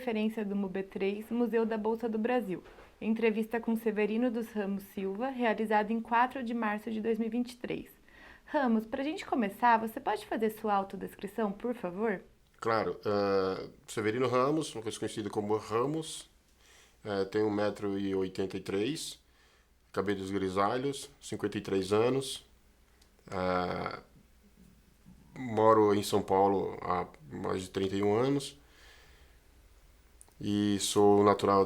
referência do MUB3, Museu da Bolsa do Brasil. Entrevista com Severino dos Ramos Silva, realizada em 4 de março de 2023. Ramos, para a gente começar, você pode fazer sua autodescrição, por favor? Claro, Severino Ramos, uma coisa conhecida como Ramos, tem 1,83 m, cabelos grisalhos, 53 anos, moro em São Paulo há mais de 31 anos e sou natural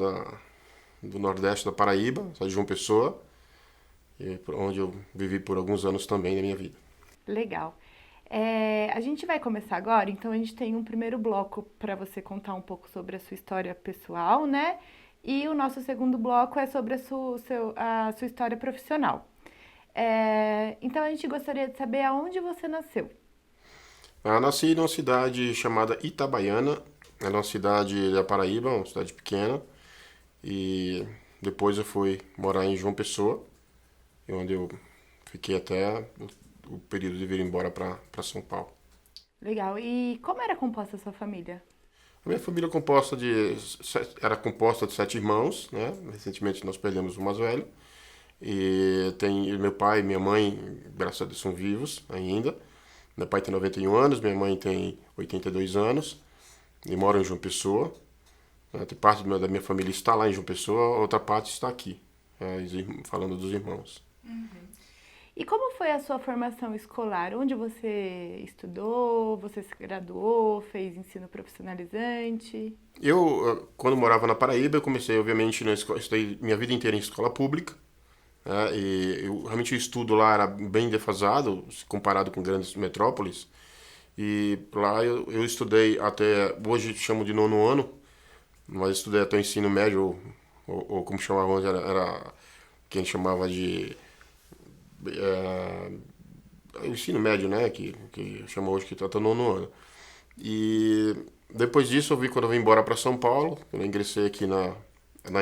do Nordeste da Paraíba, sou de João Pessoa, onde eu vivi por alguns anos também da minha vida. Legal. A gente vai começar agora, então a gente tem um primeiro bloco para você contar um pouco sobre a sua história pessoal, né? E o nosso segundo bloco é sobre a sua história profissional. Então a gente gostaria de saber aonde você nasceu. Eu nasci numa cidade chamada Itabaiana, é uma cidade da Paraíba, uma cidade pequena, e depois eu fui morar em João Pessoa, onde eu fiquei até o período de vir embora para São Paulo. Legal. E como era composta a sua família? A minha família era composta de 7 irmãos, né? Recentemente nós perdemos o mais velho. E tem meu pai e minha mãe, graças a Deus, são vivos ainda. Meu pai tem 91 anos, minha mãe tem 82 anos e moram em João Pessoa. Tem parte da minha família está lá em João Pessoa, outra parte está aqui, falando dos irmãos. E como foi a sua formação escolar? Onde você estudou? Você se graduou? Fez ensino profissionalizante? Quando morava na Paraíba, eu comecei, obviamente, na escola, estudei minha vida inteira em escola pública, né, e realmente o estudo lá era bem defasado, se comparado com grandes metrópoles. E lá eu estudei até, hoje chamo de nono ano, mas estudei até o ensino médio, ou como chamavam antes, era quem chamava de o ensino médio, né, que chama hoje que está até o nono ano. E depois disso, quando eu vim embora para São Paulo, eu ingressei aqui na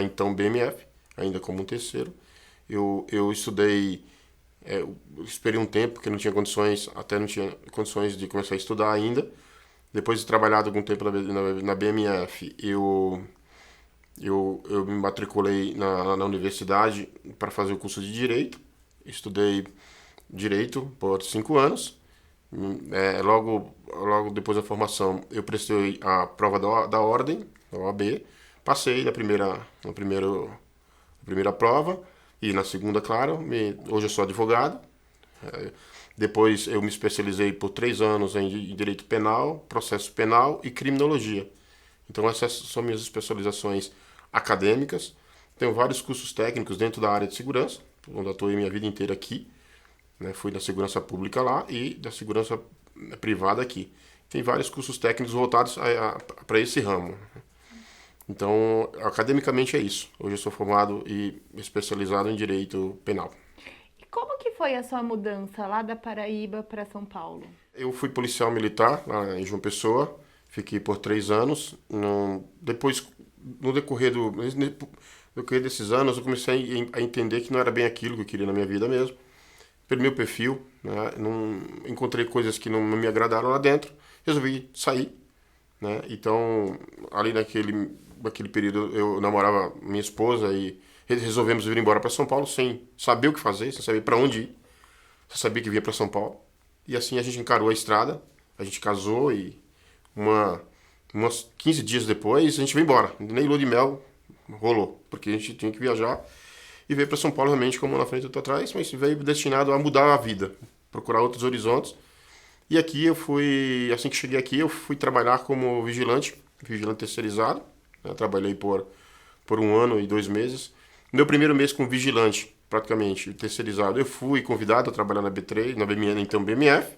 então BMF, ainda como um terceiro. Eu estudei, eu esperei um tempo, porque não tinha condições, até não tinha condições de começar a estudar ainda. Depois de trabalhar algum tempo na BMF, eu me matriculei na universidade para fazer o curso de Direito. Estudei Direito por 5 anos. Logo depois da formação, eu prestei a prova da ordem, da OAB. Passei na primeira prova e na segunda, claro. Hoje eu sou advogado. Depois eu me especializei por 3 anos em Direito Penal, Processo Penal e Criminologia. Então essas são minhas especializações acadêmicas. Tenho vários cursos técnicos dentro da área de segurança, onde eu atuei minha vida inteira aqui. Né? Fui da segurança pública lá e da segurança privada aqui. Tem vários cursos técnicos voltados para esse ramo. Então, academicamente é isso. Hoje eu sou formado e especializado em Direito Penal. E como que foi a sua mudança lá da Paraíba para São Paulo? Eu fui policial militar lá em João Pessoa, fiquei por 3 anos. Depois, no decorrer desses anos, eu comecei a entender que não era bem aquilo que eu queria na minha vida mesmo. Pelo meu perfil, né? Não encontrei coisas que não me agradaram lá dentro, resolvi sair, né? Então, ali naquele período, eu namorava minha esposa e resolvemos vir embora para São Paulo sem saber o que fazer, sem saber para onde ir. Só sabia que vinha para São Paulo. E assim a gente encarou a estrada, a gente casou e umas 15 dias depois a gente veio embora. Nem lua de mel rolou, porque a gente tinha que viajar e veio para São Paulo realmente como na frente e atrás, mas veio destinado a mudar a vida, procurar outros horizontes. E aqui assim que cheguei aqui, eu fui trabalhar como vigilante terceirizado, né? Trabalhei por 1 ano e 2 meses. Meu primeiro mês como vigilante, praticamente, terceirizado, eu fui convidado a trabalhar na B3, na BMN, então BMF,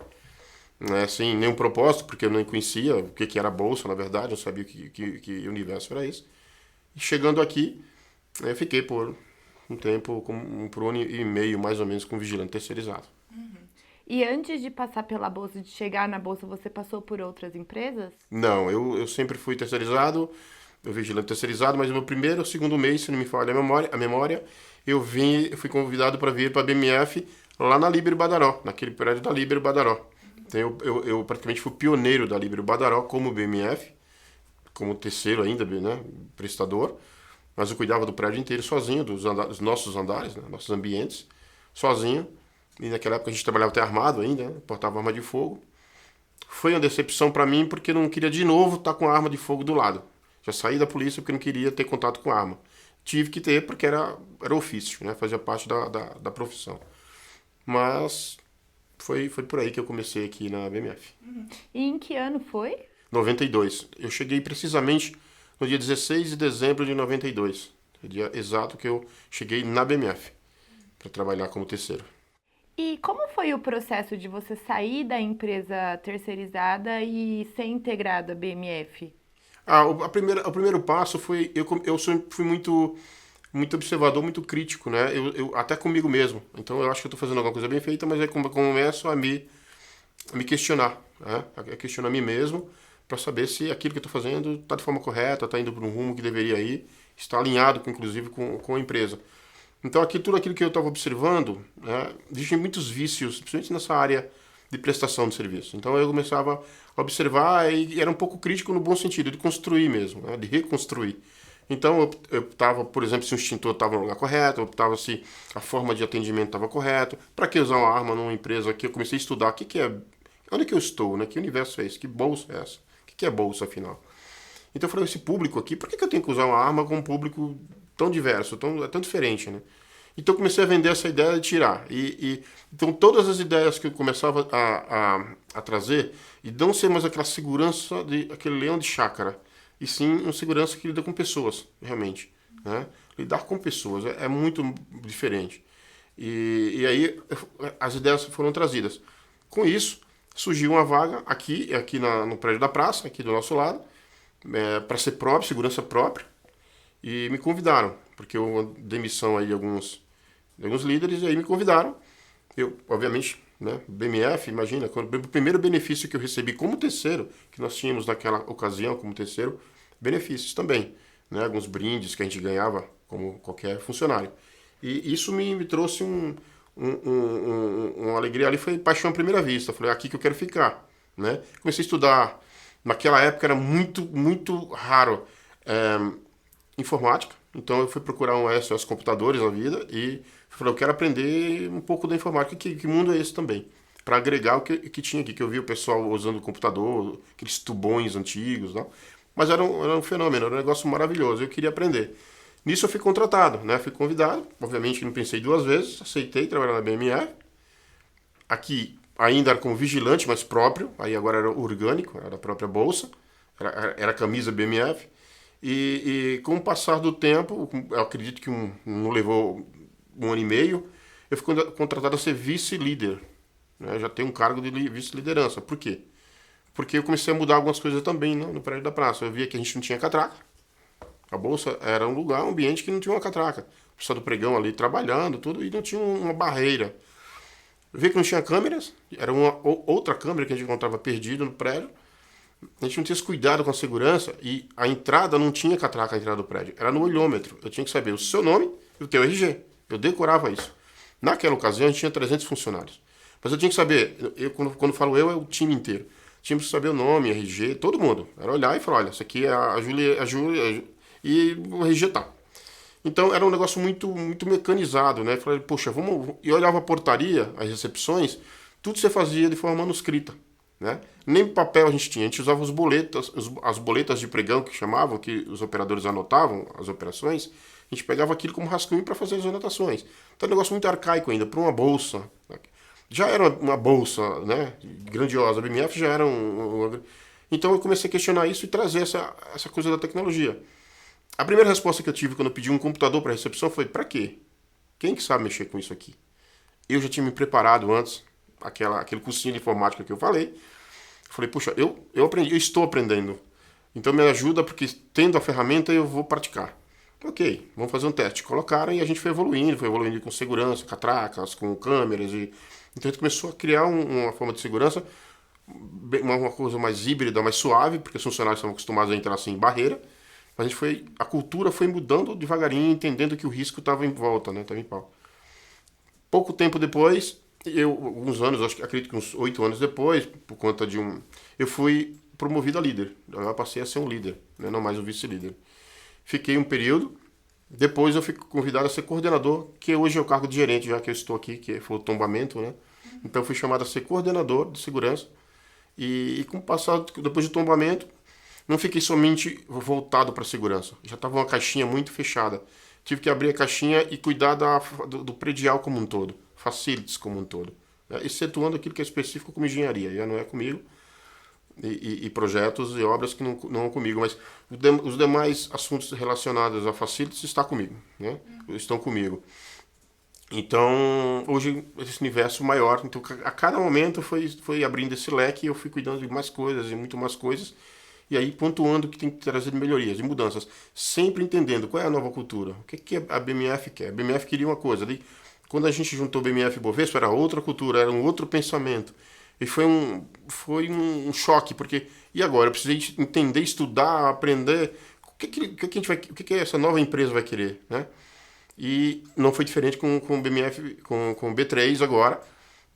né? Sem nenhum propósito, porque eu nem conhecia o que era a bolsa, na verdade, não sabia que universo era esse. E chegando aqui, eu fiquei por um tempo, por 1 ano e meio, mais ou menos, como vigilante terceirizado. E antes de passar pela bolsa, de chegar na bolsa, você passou por outras empresas? Não, eu sempre fui terceirizado, eu vigilante terceirizado, mas no meu primeiro ou segundo mês, se não me falha a memória, eu fui convidado para vir para a BMF lá na Líbero Badaró, naquele prédio da Líbero Badaró. Então eu praticamente fui pioneiro da Líbero Badaró como BMF, como terceiro ainda, né, prestador, mas eu cuidava do prédio inteiro sozinho, dos nossos andares, né, nossos ambientes, sozinho. E naquela época a gente trabalhava até armado ainda, né, portava arma de fogo. Foi uma decepção para mim porque eu não queria de novo estar com a arma de fogo do lado. Já saí da polícia porque não queria ter contato com arma. Tive que ter porque era ofício, né, fazia parte da profissão. Mas foi por aí que eu comecei aqui na BMF. E em que ano foi? 92. Eu cheguei precisamente no dia 16 de dezembro de 92. É o dia exato que eu cheguei na BMF para trabalhar como terceiro. E como foi o processo de você sair da empresa terceirizada e ser integrado à BMF? O primeiro passo foi eu sempre fui muito observador, muito crítico, né? Até comigo mesmo. Então eu acho que eu estou fazendo alguma coisa bem feita, mas aí começo a me questionar, né? A questionar a mim mesmo para saber se aquilo que eu estou fazendo está de forma correta, está indo para um rumo que deveria ir, está alinhado, inclusive, com a empresa. Então, tudo aquilo que eu estava observando, né, existem muitos vícios, principalmente nessa área de prestação de serviço. Então, eu começava a observar e era um pouco crítico no bom sentido, de construir mesmo, né, de reconstruir. Então, eu estava, por exemplo, se o extintor estava no lugar correto, eu optava se a forma de atendimento estava correta, para que usar uma arma numa empresa que eu comecei a estudar, onde é que eu estou, né, que universo é esse, que bolsa é essa, o que é bolsa, afinal. Então eu falei, esse público aqui, por que eu tenho que usar uma arma com um público tão diverso, tão diferente, né? Então eu comecei a vender essa ideia de tirar. Então todas as ideias que eu começava a trazer, e não ser mais aquela segurança, aquele leão de chácara, e sim uma segurança que lida com pessoas, realmente. Né? Lidar com pessoas é muito diferente. E aí as ideias foram trazidas. Com isso, surgiu uma vaga aqui no prédio da praça, aqui do nosso lado, para ser próprio, segurança própria, e me convidaram, porque houve uma demissão aí de alguns líderes, e aí me convidaram. Eu, obviamente, né, BMF, imagina, o primeiro benefício que eu recebi como terceiro, que nós tínhamos naquela ocasião como terceiro, benefícios também, né, alguns brindes que a gente ganhava como qualquer funcionário. E isso me trouxe uma alegria ali, foi paixão à primeira vista. Falei, aqui que eu quero ficar, né? Comecei a estudar. Naquela época era muito raro informática, então eu fui procurar um SOS Computadores na vida e falei, eu quero aprender um pouco da informática, que mundo é esse também? Para agregar o que tinha aqui, que eu vi o pessoal usando o computador, aqueles tubões antigos, não? Mas era um fenômeno, era um negócio maravilhoso, eu queria aprender. Nisso eu fui contratado, né? Fui convidado, obviamente não pensei duas vezes, aceitei trabalhar na BMF. Aqui ainda era como vigilante, mas próprio, aí agora era orgânico, era da própria bolsa, era camisa BMF. E com o passar do tempo, eu acredito que não levou um ano e meio, eu fui contratado a ser vice-líder. Né? Já tenho um cargo de vice-liderança. Por quê? Porque eu comecei a mudar algumas coisas também, né, no prédio da praça. Eu via que a gente não tinha catraca. A bolsa era um ambiente que não tinha uma catraca. O pessoal do pregão ali trabalhando, tudo, e não tinha uma barreira. Eu vi que não tinha câmeras, era outra câmera que a gente encontrava perdida no prédio. A gente não tinha esse cuidado com a segurança e a entrada não tinha catraca, a entrada do prédio. Era no olhômetro. Eu tinha que saber o seu nome e o teu RG. Eu decorava isso. Naquela ocasião a gente tinha 300 funcionários. Mas eu tinha que saber, quando falo eu, é o time inteiro. Tinha que saber o nome, RG, todo mundo. Era olhar e falar, olha, essa aqui é a Júlia, e o RG tá. Então era um negócio muito mecanizado, né? Eu falei, poxa, vamos. E eu olhava a portaria, as recepções, tudo você fazia de forma manuscrita, né? Nem papel a gente usava as boletas de pregão que chamavam, que os operadores anotavam as operações, a gente pegava aquilo como rascunho para fazer as anotações. Então é um negócio muito arcaico ainda, para uma bolsa. Já era uma bolsa, né? Grandiosa, a BMF já era Então eu comecei a questionar isso e trazer essa coisa da tecnologia. A primeira resposta que eu tive quando eu pedi um computador para recepção foi, para quê? Quem que sabe mexer com isso aqui? Eu já tinha me preparado antes, aquele cursinho de informática que eu falei. Falei, puxa, eu aprendi, eu estou aprendendo. Então me ajuda, porque tendo a ferramenta eu vou praticar. Ok, vamos fazer um teste. Colocaram e a gente foi evoluindo com segurança, catracas, com câmeras. Então a gente começou a criar uma forma de segurança, uma coisa mais híbrida, mais suave, porque os funcionários estavam acostumados a entrar assim em barreira. Mas a cultura foi mudando devagarinho, entendendo que o risco estava em volta, né? Estava em pau. Pouco tempo depois, alguns anos, acredito que uns 8 anos depois, por conta eu fui promovido a líder. Eu passei a ser um líder, né? Não mais um vice-líder. Fiquei um período, depois eu fui convidado a ser coordenador, que hoje é o cargo de gerente, já que eu estou aqui, que foi o tombamento, né? Então eu fui chamado a ser coordenador de segurança. E com o passado, depois do tombamento, não fiquei somente voltado para a segurança. Já estava uma caixinha muito fechada. Tive que abrir a caixinha e cuidar do predial como um todo, facilities como um todo, né? Excetuando aquilo que é específico como engenharia, já não é comigo, e projetos e obras que não é comigo, mas os demais assuntos relacionados a facilities estão comigo, né? Estão comigo. Então, hoje, esse universo maior, então, a cada momento foi abrindo esse leque e eu fui cuidando de mais coisas e muito mais coisas, e aí pontuando que tem que trazer melhorias e mudanças, sempre entendendo qual é a nova cultura, o que a BMF quer. A BMF queria uma coisa, ali, quando a gente juntou BMF e Bovespa, era outra cultura, era um outro pensamento, e foi um choque, porque, e agora? Eu precisei entender, estudar, aprender, o que essa nova empresa vai querer, né? E não foi diferente com o BMF, com o B3 agora,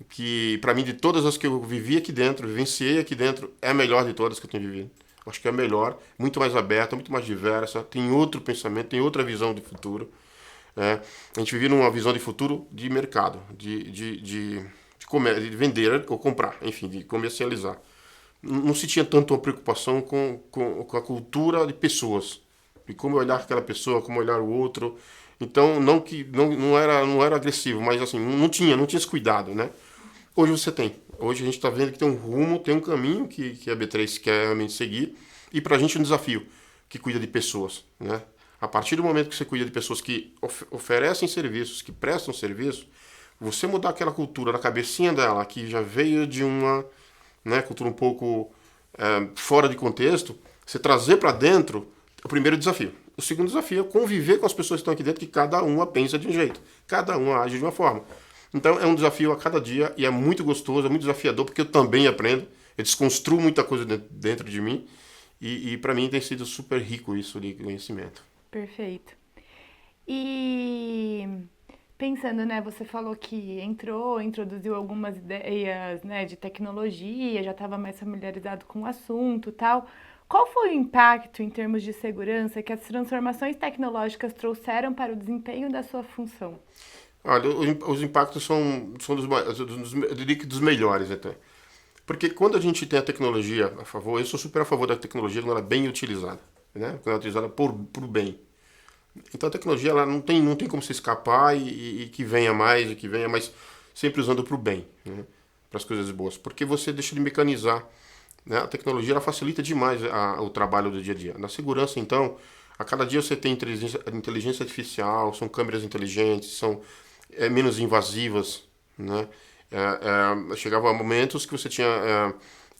que para mim, de todas as que eu vivi aqui dentro, vivenciei aqui dentro, é a melhor de todas que eu tenho vivido. Acho que é a melhor, muito mais aberta, muito mais diversa, tem outro pensamento, tem outra visão de futuro. Né? A gente vive numa visão de futuro de mercado, de vender ou comprar, enfim, de comercializar. Não se tinha tanto uma preocupação com a cultura de pessoas, de como olhar aquela pessoa, como olhar o outro. Então, não era agressivo, mas assim, não tinha esse cuidado, né? Hoje você tem. Hoje a gente está vendo que tem um rumo, tem um caminho que a B3 quer realmente seguir, e para a gente é um desafio, que cuida de pessoas, né? A partir do momento que você cuida de pessoas que oferecem serviços, que prestam serviço, você mudar aquela cultura na cabecinha dela, que já veio de uma, né, cultura um pouco fora de contexto, você trazer para dentro é o primeiro desafio. O segundo desafio é conviver com as pessoas que estão aqui dentro, que cada uma pensa de um jeito, cada uma age de uma forma. Então é um desafio a cada dia e é muito gostoso, é muito desafiador, porque eu também aprendo, eu desconstruo muita coisa dentro de mim e para mim tem sido super rico isso de conhecimento. Perfeito. E pensando, né, você falou que introduziu algumas ideias, né, de tecnologia, já estava mais familiarizado com o assunto, e tal. Qual foi o impacto em termos de segurança que as transformações tecnológicas trouxeram para o desempenho da sua função? Olha, os impactos são eu diria que dos melhores até. Porque quando a gente tem a tecnologia a favor, eu sou super a favor da tecnologia quando ela é bem utilizada, né? Quando ela é utilizada por bem. Então a tecnologia ela não tem como se escapar e que venha mais, e que venha mais, sempre usando para o bem, né? Para as coisas boas. Porque você deixa de mecanizar, né? A tecnologia ela facilita demais o trabalho do dia a dia. Na segurança, então, a cada dia você tem inteligência artificial, são câmeras inteligentes, são menos invasivas, né? Chegava a momentos que você tinha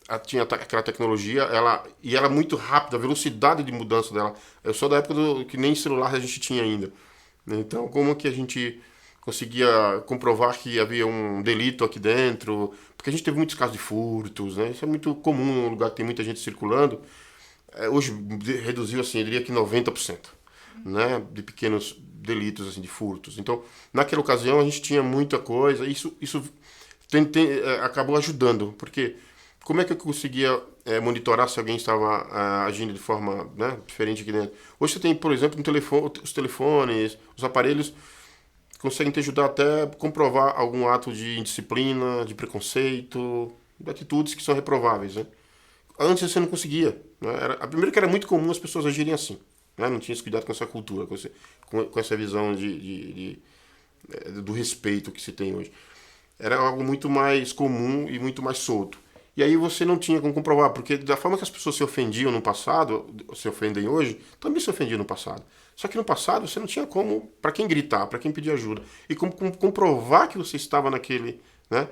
aquela tecnologia, e era muito rápida, a velocidade de mudança dela. Eu sou da época que nem celular a gente tinha ainda. Então, como que a gente conseguia comprovar que havia um delito aqui dentro? Porque a gente teve muitos casos de furtos, né? Isso é muito comum num lugar que tem muita gente circulando. Hoje reduziu, assim, eu diria que 90%, né? De pequenos delitos, assim, de furtos. Então, naquela ocasião, a gente tinha muita coisa. Isso acabou ajudando, porque como é que eu conseguia monitorar se alguém estava agindo de forma, né, diferente aqui dentro? Hoje você tem, por exemplo, os telefones, os aparelhos conseguem te ajudar até a comprovar algum ato de indisciplina, de preconceito, de atitudes que são reprováveis, né? Antes você não conseguia, né? A primeira que era muito comum as pessoas agirem assim, né? Não tinha esse cuidado com essa cultura, com essa visão do respeito que se tem hoje. Era algo muito mais comum e muito mais solto. E aí você não tinha como comprovar, porque da forma que as pessoas se ofendiam no passado, se ofendem hoje, também se ofendiam no passado. Só que no passado você não tinha como, para quem gritar, para quem pedir ajuda, e como comprovar que você estava naquele, né?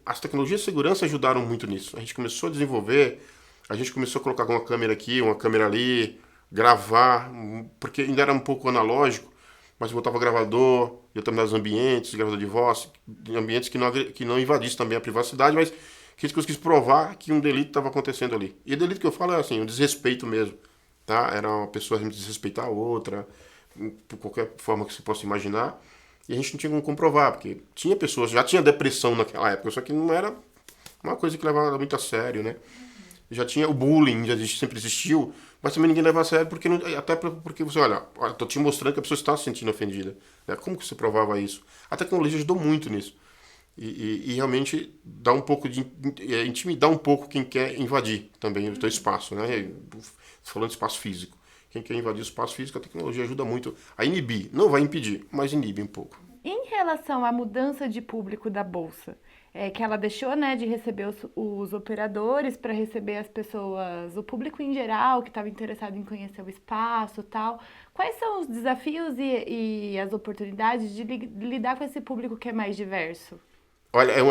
As tecnologias de segurança ajudaram muito nisso. A gente começou a desenvolver, a gente começou a colocar uma câmera aqui, uma câmera ali, gravar, porque ainda era um pouco analógico, mas botava gravador em determinados ambientes, gravador de voz, em ambientes que não invadissem também a privacidade, mas que a gente conseguisse provar que um delito estava acontecendo ali. E o delito que eu falo é assim, um desrespeito mesmo, tá? Era uma pessoa desrespeitar a outra, por qualquer forma que você possa imaginar, e a gente não tinha como comprovar, porque tinha pessoas, já tinha depressão naquela época, só que não era uma coisa que levava muito a sério, né? já tinha o bullying, sempre existiu, mas também ninguém leva a sério, porque porque você, olha, tô te mostrando que a pessoa está se sentindo ofendida. Né? Como que você provava isso? A tecnologia ajudou muito nisso. E realmente dá um pouco intimidar um pouco quem quer invadir também o teu espaço, né? Falando de espaço físico. Quem quer invadir o espaço físico, a tecnologia ajuda muito a inibir. Não vai impedir, mas inibe um pouco. Em relação à mudança de público da Bolsa, que ela deixou, né, de receber os operadores para receber as pessoas, o público em geral que estava interessado em conhecer o espaço e tal. Quais são os desafios e as oportunidades de lidar com esse público que é mais diverso? Olha, é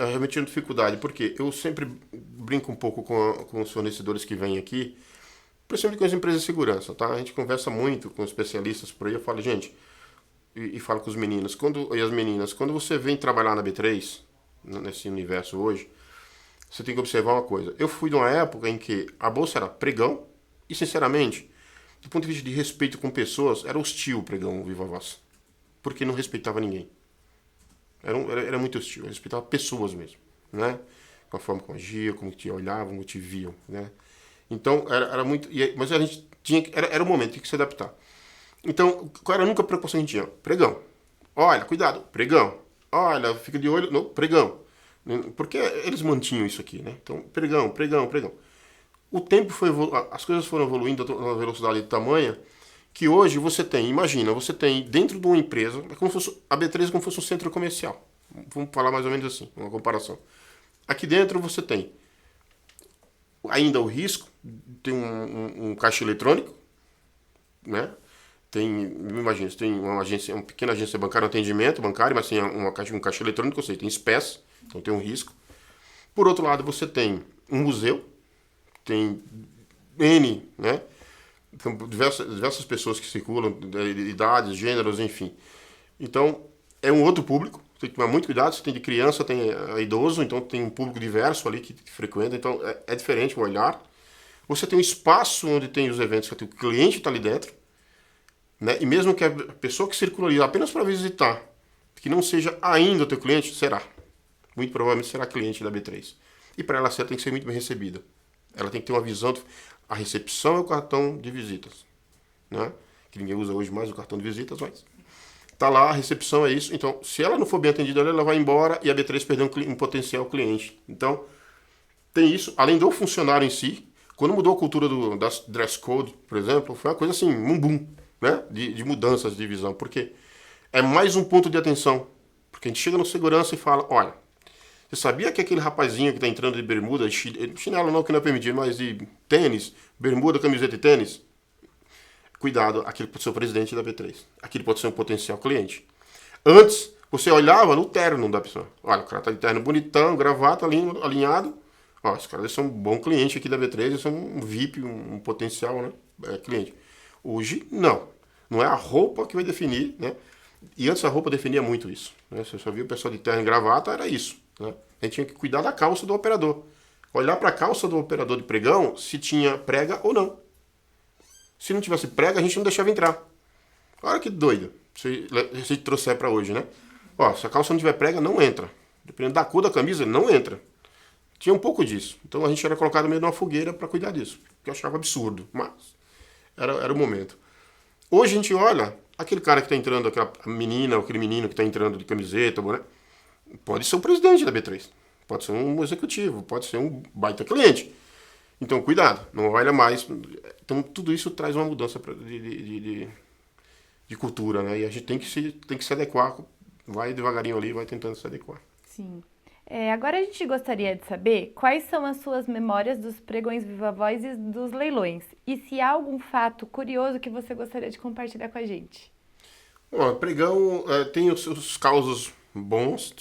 realmente uma dificuldade, porque eu sempre brinco um pouco com os fornecedores que vêm aqui, principalmente com as empresas de segurança, tá? A gente conversa muito com especialistas por aí, eu falo, gente, e falo com os meninos, e as meninas, quando você vem trabalhar na B3, nesse universo hoje, você tem que observar uma coisa. Eu fui de uma época em que a bolsa era pregão e, sinceramente, do ponto de vista de respeito com pessoas, era hostil o pregão, o Viva Voz. Porque não respeitava ninguém. Era muito hostil, respeitava pessoas mesmo, né? Com a forma como agia, como te olhavam, como te viam, né? Então, era muito... Mas a gente tinha... Era o momento, tinha que se adaptar. Então, qual era a única preocupação que a gente tinha? Pregão. Olha, cuidado, pregão. Olha, fica de olho no pregão. Porque eles mantinham isso aqui, né? Então, pregão, pregão, pregão. O tempo foi as coisas foram evoluindo a uma velocidade de tamanha que hoje você tem, imagina, você tem dentro de uma empresa, é como se fosse, a B3 é como se fosse um centro comercial. Vamos falar mais ou menos assim, uma comparação. Aqui dentro você tem ainda o risco, tem um caixa eletrônico, né? Imagina, você tem uma pequena agência bancária, um atendimento bancário, mas tem um caixa eletrônico, ou seja, tem espécie, então tem um risco. Por outro lado, você tem um museu, tem N, né? Então, diversas pessoas que circulam, idades, gêneros, enfim. Então, é um outro público, tem que tomar muito cuidado, você tem de criança, tem idoso, então tem um público diverso ali que frequenta, então é diferente o olhar. Você tem um espaço onde tem os eventos, que o cliente está ali dentro, né? E mesmo que a pessoa que circula ali apenas para visitar, que não seja ainda o teu cliente, será. Muito provavelmente será cliente da B3. E para ela ser, tem que ser muito bem recebida. Ela tem que ter uma visão. A recepção é o cartão de visitas, né? Que ninguém usa hoje mais o cartão de visitas, mas tá lá, a recepção é isso. Então, se ela não for bem atendida, ela vai embora e a B3 perdeu um potencial cliente. Então, tem isso. Além do funcionário em si, quando mudou a cultura das dress code, por exemplo, foi uma coisa assim, um boom, né? De mudanças de visão. Porque é mais um ponto de atenção. Porque a gente chega no segurança e fala, olha, você sabia que aquele rapazinho que está entrando de bermuda, chinelo não, que não é permitido, mas de tênis, bermuda, camiseta e tênis? Cuidado, aquele pode ser o presidente da B3. Aquele pode ser um potencial cliente. Antes, você olhava no terno da pessoa. Olha, o cara tá de terno bonitão, gravata, alinhado. Ó, esse cara deve ser um bom cliente aqui da B3, deve ser um VIP, um potencial, né? Cliente. Hoje, não. Não é a roupa que vai definir, né? E antes a roupa definia muito isso. Né? Você só via o pessoal de terno e gravata, era isso. Né? A gente tinha que cuidar da calça do operador. Olhar para a calça do operador de pregão se tinha prega ou não. Se não tivesse prega, a gente não deixava entrar. Olha que doido. Se trouxer para hoje, né? Ó, se a calça não tiver prega, não entra. Dependendo da cor da camisa, não entra. Tinha um pouco disso. Então a gente era colocado meio numa fogueira para cuidar disso. Que eu achava absurdo. Mas era o momento. Hoje a gente olha, aquele cara que está entrando, aquela menina, aquele menino que está entrando de camiseta, né? Pode ser o presidente da B3. Pode ser um executivo, pode ser um baita cliente. Então, cuidado, não olha mais. Então, tudo isso traz uma mudança de cultura, né? E a gente tem que se adequar. Vai devagarinho ali, vai tentando se adequar. Sim. Agora a gente gostaria de saber quais são as suas memórias dos pregões Viva Voz e dos leilões. E se há algum fato curioso que você gostaria de compartilhar com a gente. Bom, pregão tem os seus causos bons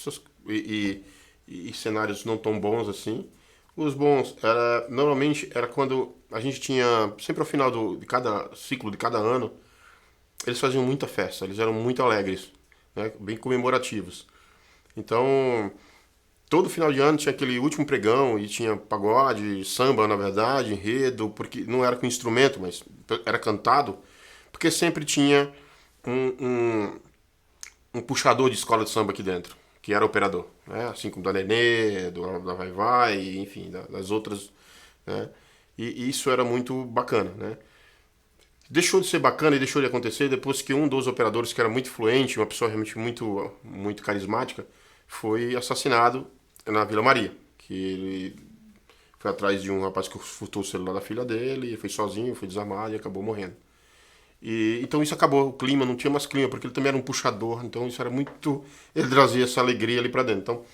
e cenários não tão bons assim. Os bons, normalmente era quando a gente tinha, sempre ao final de cada ciclo, de cada ano, eles faziam muita festa, eles eram muito alegres, né, bem comemorativos. Então, todo final de ano tinha aquele último pregão e tinha pagode, samba, na verdade, enredo, porque não era com instrumento, mas era cantado, porque sempre tinha um puxador de escola de samba aqui dentro, que era operador, né? Assim como da Nenê, da Vai Vai, enfim, das outras né? E isso era muito bacana, né? Deixou de ser bacana e deixou de acontecer depois que um dos operadores, que era muito influente, uma pessoa realmente muito carismática, foi assassinado na Vila Maria. Que ele foi atrás de um rapaz que furtou o celular da filha dele, foi sozinho, foi desarmado e acabou morrendo. Então isso acabou, o clima, não tinha mais clima, porque ele também era um puxador, então isso era muito. Ele trazia essa alegria ali pra dentro. Então,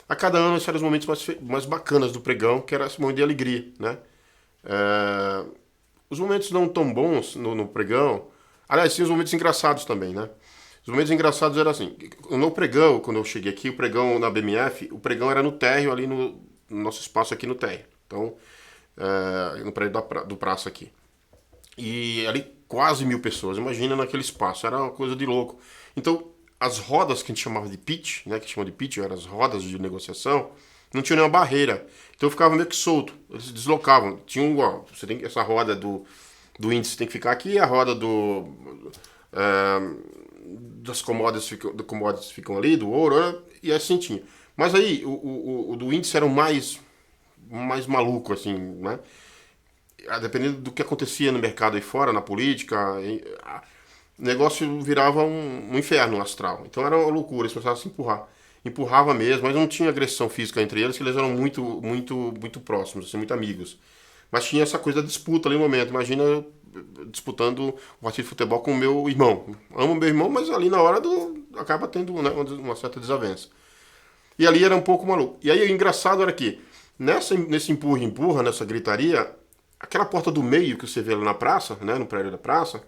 a cada ano esses eram os momentos mais bacanas do pregão, que era esse momento de alegria, né? É, os momentos não tão bons no pregão, aliás, tinha os momentos engraçados também, né? Os momentos engraçados eram assim, no pregão, quando eu cheguei aqui, o pregão na BMF, o pregão era no térreo, ali no nosso espaço aqui no térreo. Então, no prédio do praça aqui. E ali quase 1.000 pessoas, imagina naquele espaço, era uma coisa de louco. Então, as rodas que a gente chamava de pitch, né, que chamam de pitch, eram as rodas de negociação, não tinha nenhuma barreira. Então eu ficava meio que solto, eles se deslocavam. Tinha você tem essa roda do índice tem que ficar aqui, a roda das commodities ficam ali, do ouro, né, e assim tinha. Mas aí, o do índice era o mais maluco, assim, né? Dependendo do que acontecia no mercado aí fora, na política, o negócio virava um inferno astral. Então era uma loucura, eles começavam a se empurrar. Empurrava mesmo, mas não tinha agressão física entre eles, que eles eram muito próximos, assim, muito amigos. Mas tinha essa coisa da disputa ali no momento. Imagina eu disputando o partido de futebol com o meu irmão. Amo meu irmão, mas ali na hora acaba tendo, né, uma certa desavença. E ali era um pouco maluco. E aí o engraçado era que, nesse empurra, nessa gritaria, aquela porta do meio que você vê lá na praça, né, no prédio da praça,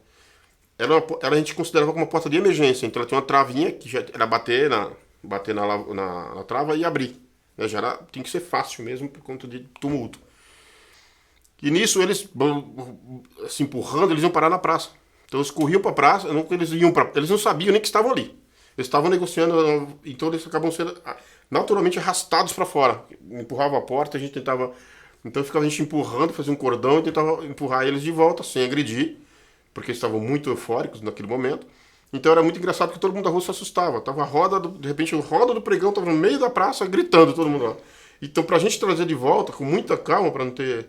a gente considerava como uma porta de emergência. Então ela tinha uma travinha que já era bater na trava e abrir. Né, tinha que ser fácil mesmo por conta de tumulto. E nisso eles se empurrando, eles iam parar na praça. Então eles corriam para a praça, eles não sabiam nem que estavam ali. Eles estavam negociando, então eles acabam sendo naturalmente arrastados para fora. Empurravam a porta, a gente tentava. Então ficava a gente empurrando, fazia um cordão e tentava empurrar eles de volta, sem agredir, porque eles estavam muito eufóricos naquele momento. Então era muito engraçado que todo mundo da rua se assustava. Tava de repente a roda do pregão estava no meio da praça, gritando todo mundo lá. Então pra gente trazer de volta, com muita calma, para não ter.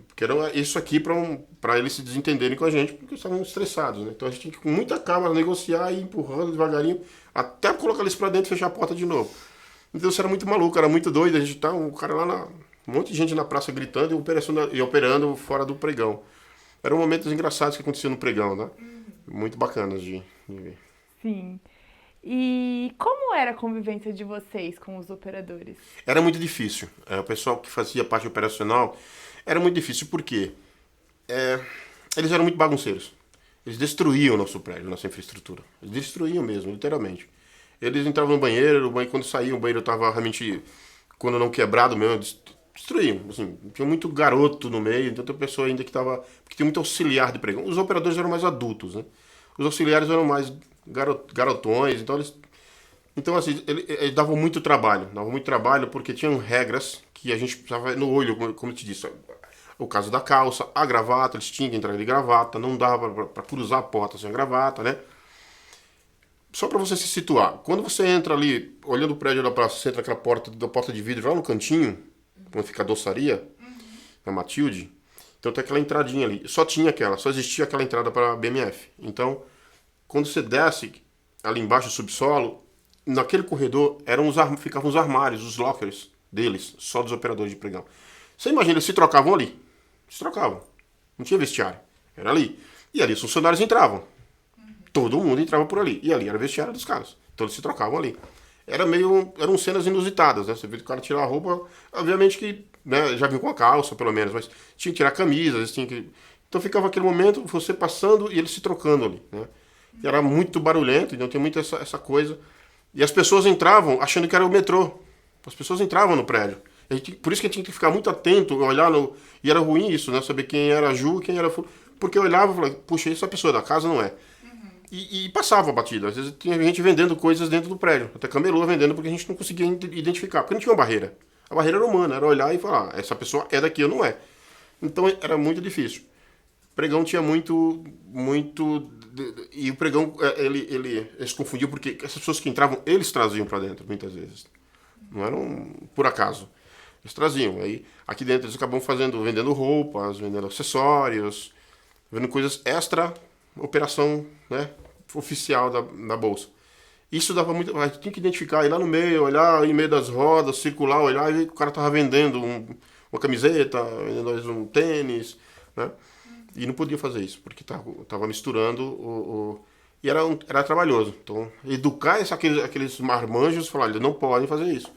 Porque era isso aqui para eles se desentenderem com a gente, porque estavam estressados, né? Então a gente tinha que com muita calma negociar e ir empurrando devagarinho, até colocar eles para dentro e fechar a porta de novo. Então isso era muito maluco, era muito doido. A gente tá, um cara lá um monte de gente na praça gritando e operando fora do pregão. Eram momentos engraçados que aconteciam no pregão, né? Muito bacanas de ver. Sim. E como era a convivência de vocês com os operadores? Era muito difícil. O pessoal que fazia parte operacional era muito difícil porque eles eram muito bagunceiros. Eles destruíam o nosso prédio, nossa infraestrutura. Eles destruíam mesmo, literalmente. Eles entravam no banheiro, quando saíam, o banheiro estava realmente, quando não quebrado mesmo, destruíam. Assim, tinha muito garoto no meio, então tem pessoa ainda que estava. Porque tem muito auxiliar de pregão. Os operadores eram mais adultos, né? Os auxiliares eram mais garotões, então eles. Então, assim, eles davam muito trabalho porque tinham regras que a gente precisava no olho, como eu te disse. O caso da calça, a gravata, eles tinham que entrar de gravata, não dava para cruzar a porta sem a gravata, né? Só para você se situar, quando você entra ali, olhando o prédio da praça, você entra naquela porta de vidro lá no cantinho, onde fica a doçaria, na Matilde, então tem aquela entradinha ali. Só existia aquela entrada para a BMF. Então, quando você desce ali embaixo do subsolo, naquele corredor ficavam os armários, os lockers deles, só dos operadores de pregão. Você imagina, eles se trocavam ali. Se trocavam. Não tinha vestiário. Era ali. E ali os funcionários entravam. Todo mundo entrava por ali. E ali era o vestiário dos caras. Então eles se trocavam ali. Eram cenas inusitadas, né? Você vê o cara tirar a roupa, obviamente que, né, já vinha com a calça, pelo menos, mas tinha que tirar a camisa, Então ficava aquele momento, você passando e eles se trocando ali, né? E era muito barulhento, então tem muito essa coisa. E as pessoas entravam achando que era o metrô. As pessoas entravam no prédio. Por isso que a gente tinha que ficar muito atento, olhar e era ruim isso, né? Saber quem era Ju e quem era porque eu olhava e falava, puxa, essa pessoa da casa não é. E passava a batida. Às vezes tinha gente vendendo coisas dentro do prédio. Até camelô vendendo porque a gente não conseguia identificar. Porque não tinha uma barreira. A barreira era humana, era olhar e falar, essa pessoa é daqui ou não é. Então era muito difícil. O pregão tinha muito. E o pregão, eles confundiam porque essas pessoas que entravam, eles traziam para dentro, muitas vezes. Não eram por acaso. Eles traziam. Aí aqui dentro eles acabam vendendo roupas, vendendo acessórios, vendendo coisas extra operação, né, oficial da bolsa. Isso dava muito. A gente tinha que identificar, ir lá no meio, olhar em meio das rodas, circular, olhar, e o cara tava vendendo uma camiseta, vendendo às vezes, um tênis, né? E não podia fazer isso, porque tava misturando e era trabalhoso. Então, educar aqueles marmanjos, falar, eles não podem fazer isso.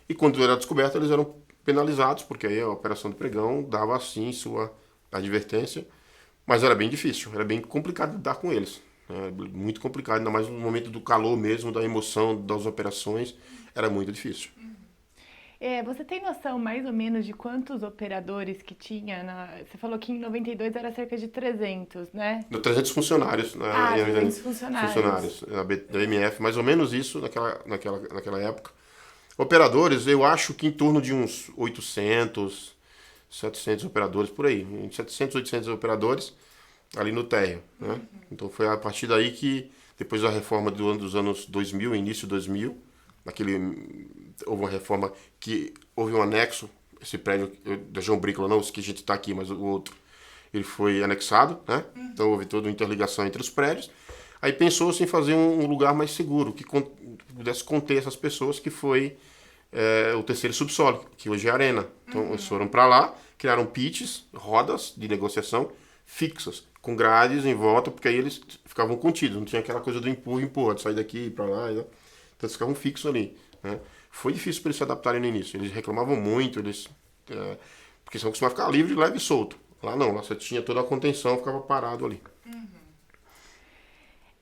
E quando era descoberto, eles eram penalizados, porque aí a operação do pregão dava, assim, sua advertência. Mas era bem difícil, era bem complicado lidar com eles. Muito complicado, ainda mais no momento do calor mesmo, da emoção, das operações, era muito difícil. Você tem noção mais ou menos de quantos operadores que tinha? Você falou que em 92 era cerca de 300, né? 300 funcionários, né? 300 funcionários. Funcionários da BMF, mais ou menos isso naquela época. Operadores, eu acho que em torno de uns 800, 700 operadores, por aí. 700, 800 operadores ali no térreo, né? Então foi a partir daí que, depois da reforma dos anos 2000, início de 2000, houve uma reforma que houve um anexo, esse prédio da João Brícola, não os que a gente está aqui, mas o outro, ele foi anexado, né? Então houve toda uma interligação entre os prédios. Aí pensou-se em fazer um lugar mais seguro, que pudesse conter essas pessoas, que foi o terceiro subsolo, que hoje é a Arena. Então eles foram para lá, criaram pits, rodas de negociação fixas, com grades em volta, porque aí eles ficavam contidos, não tinha aquela coisa do empurra, de sair daqui para lá, né? Então eles ficavam fixos ali, né? Foi difícil para eles se adaptarem no início, eles reclamavam muito, porque são acostumados a ficar livre, leve e solto. Lá não, lá você tinha toda a contenção, ficava parado ali.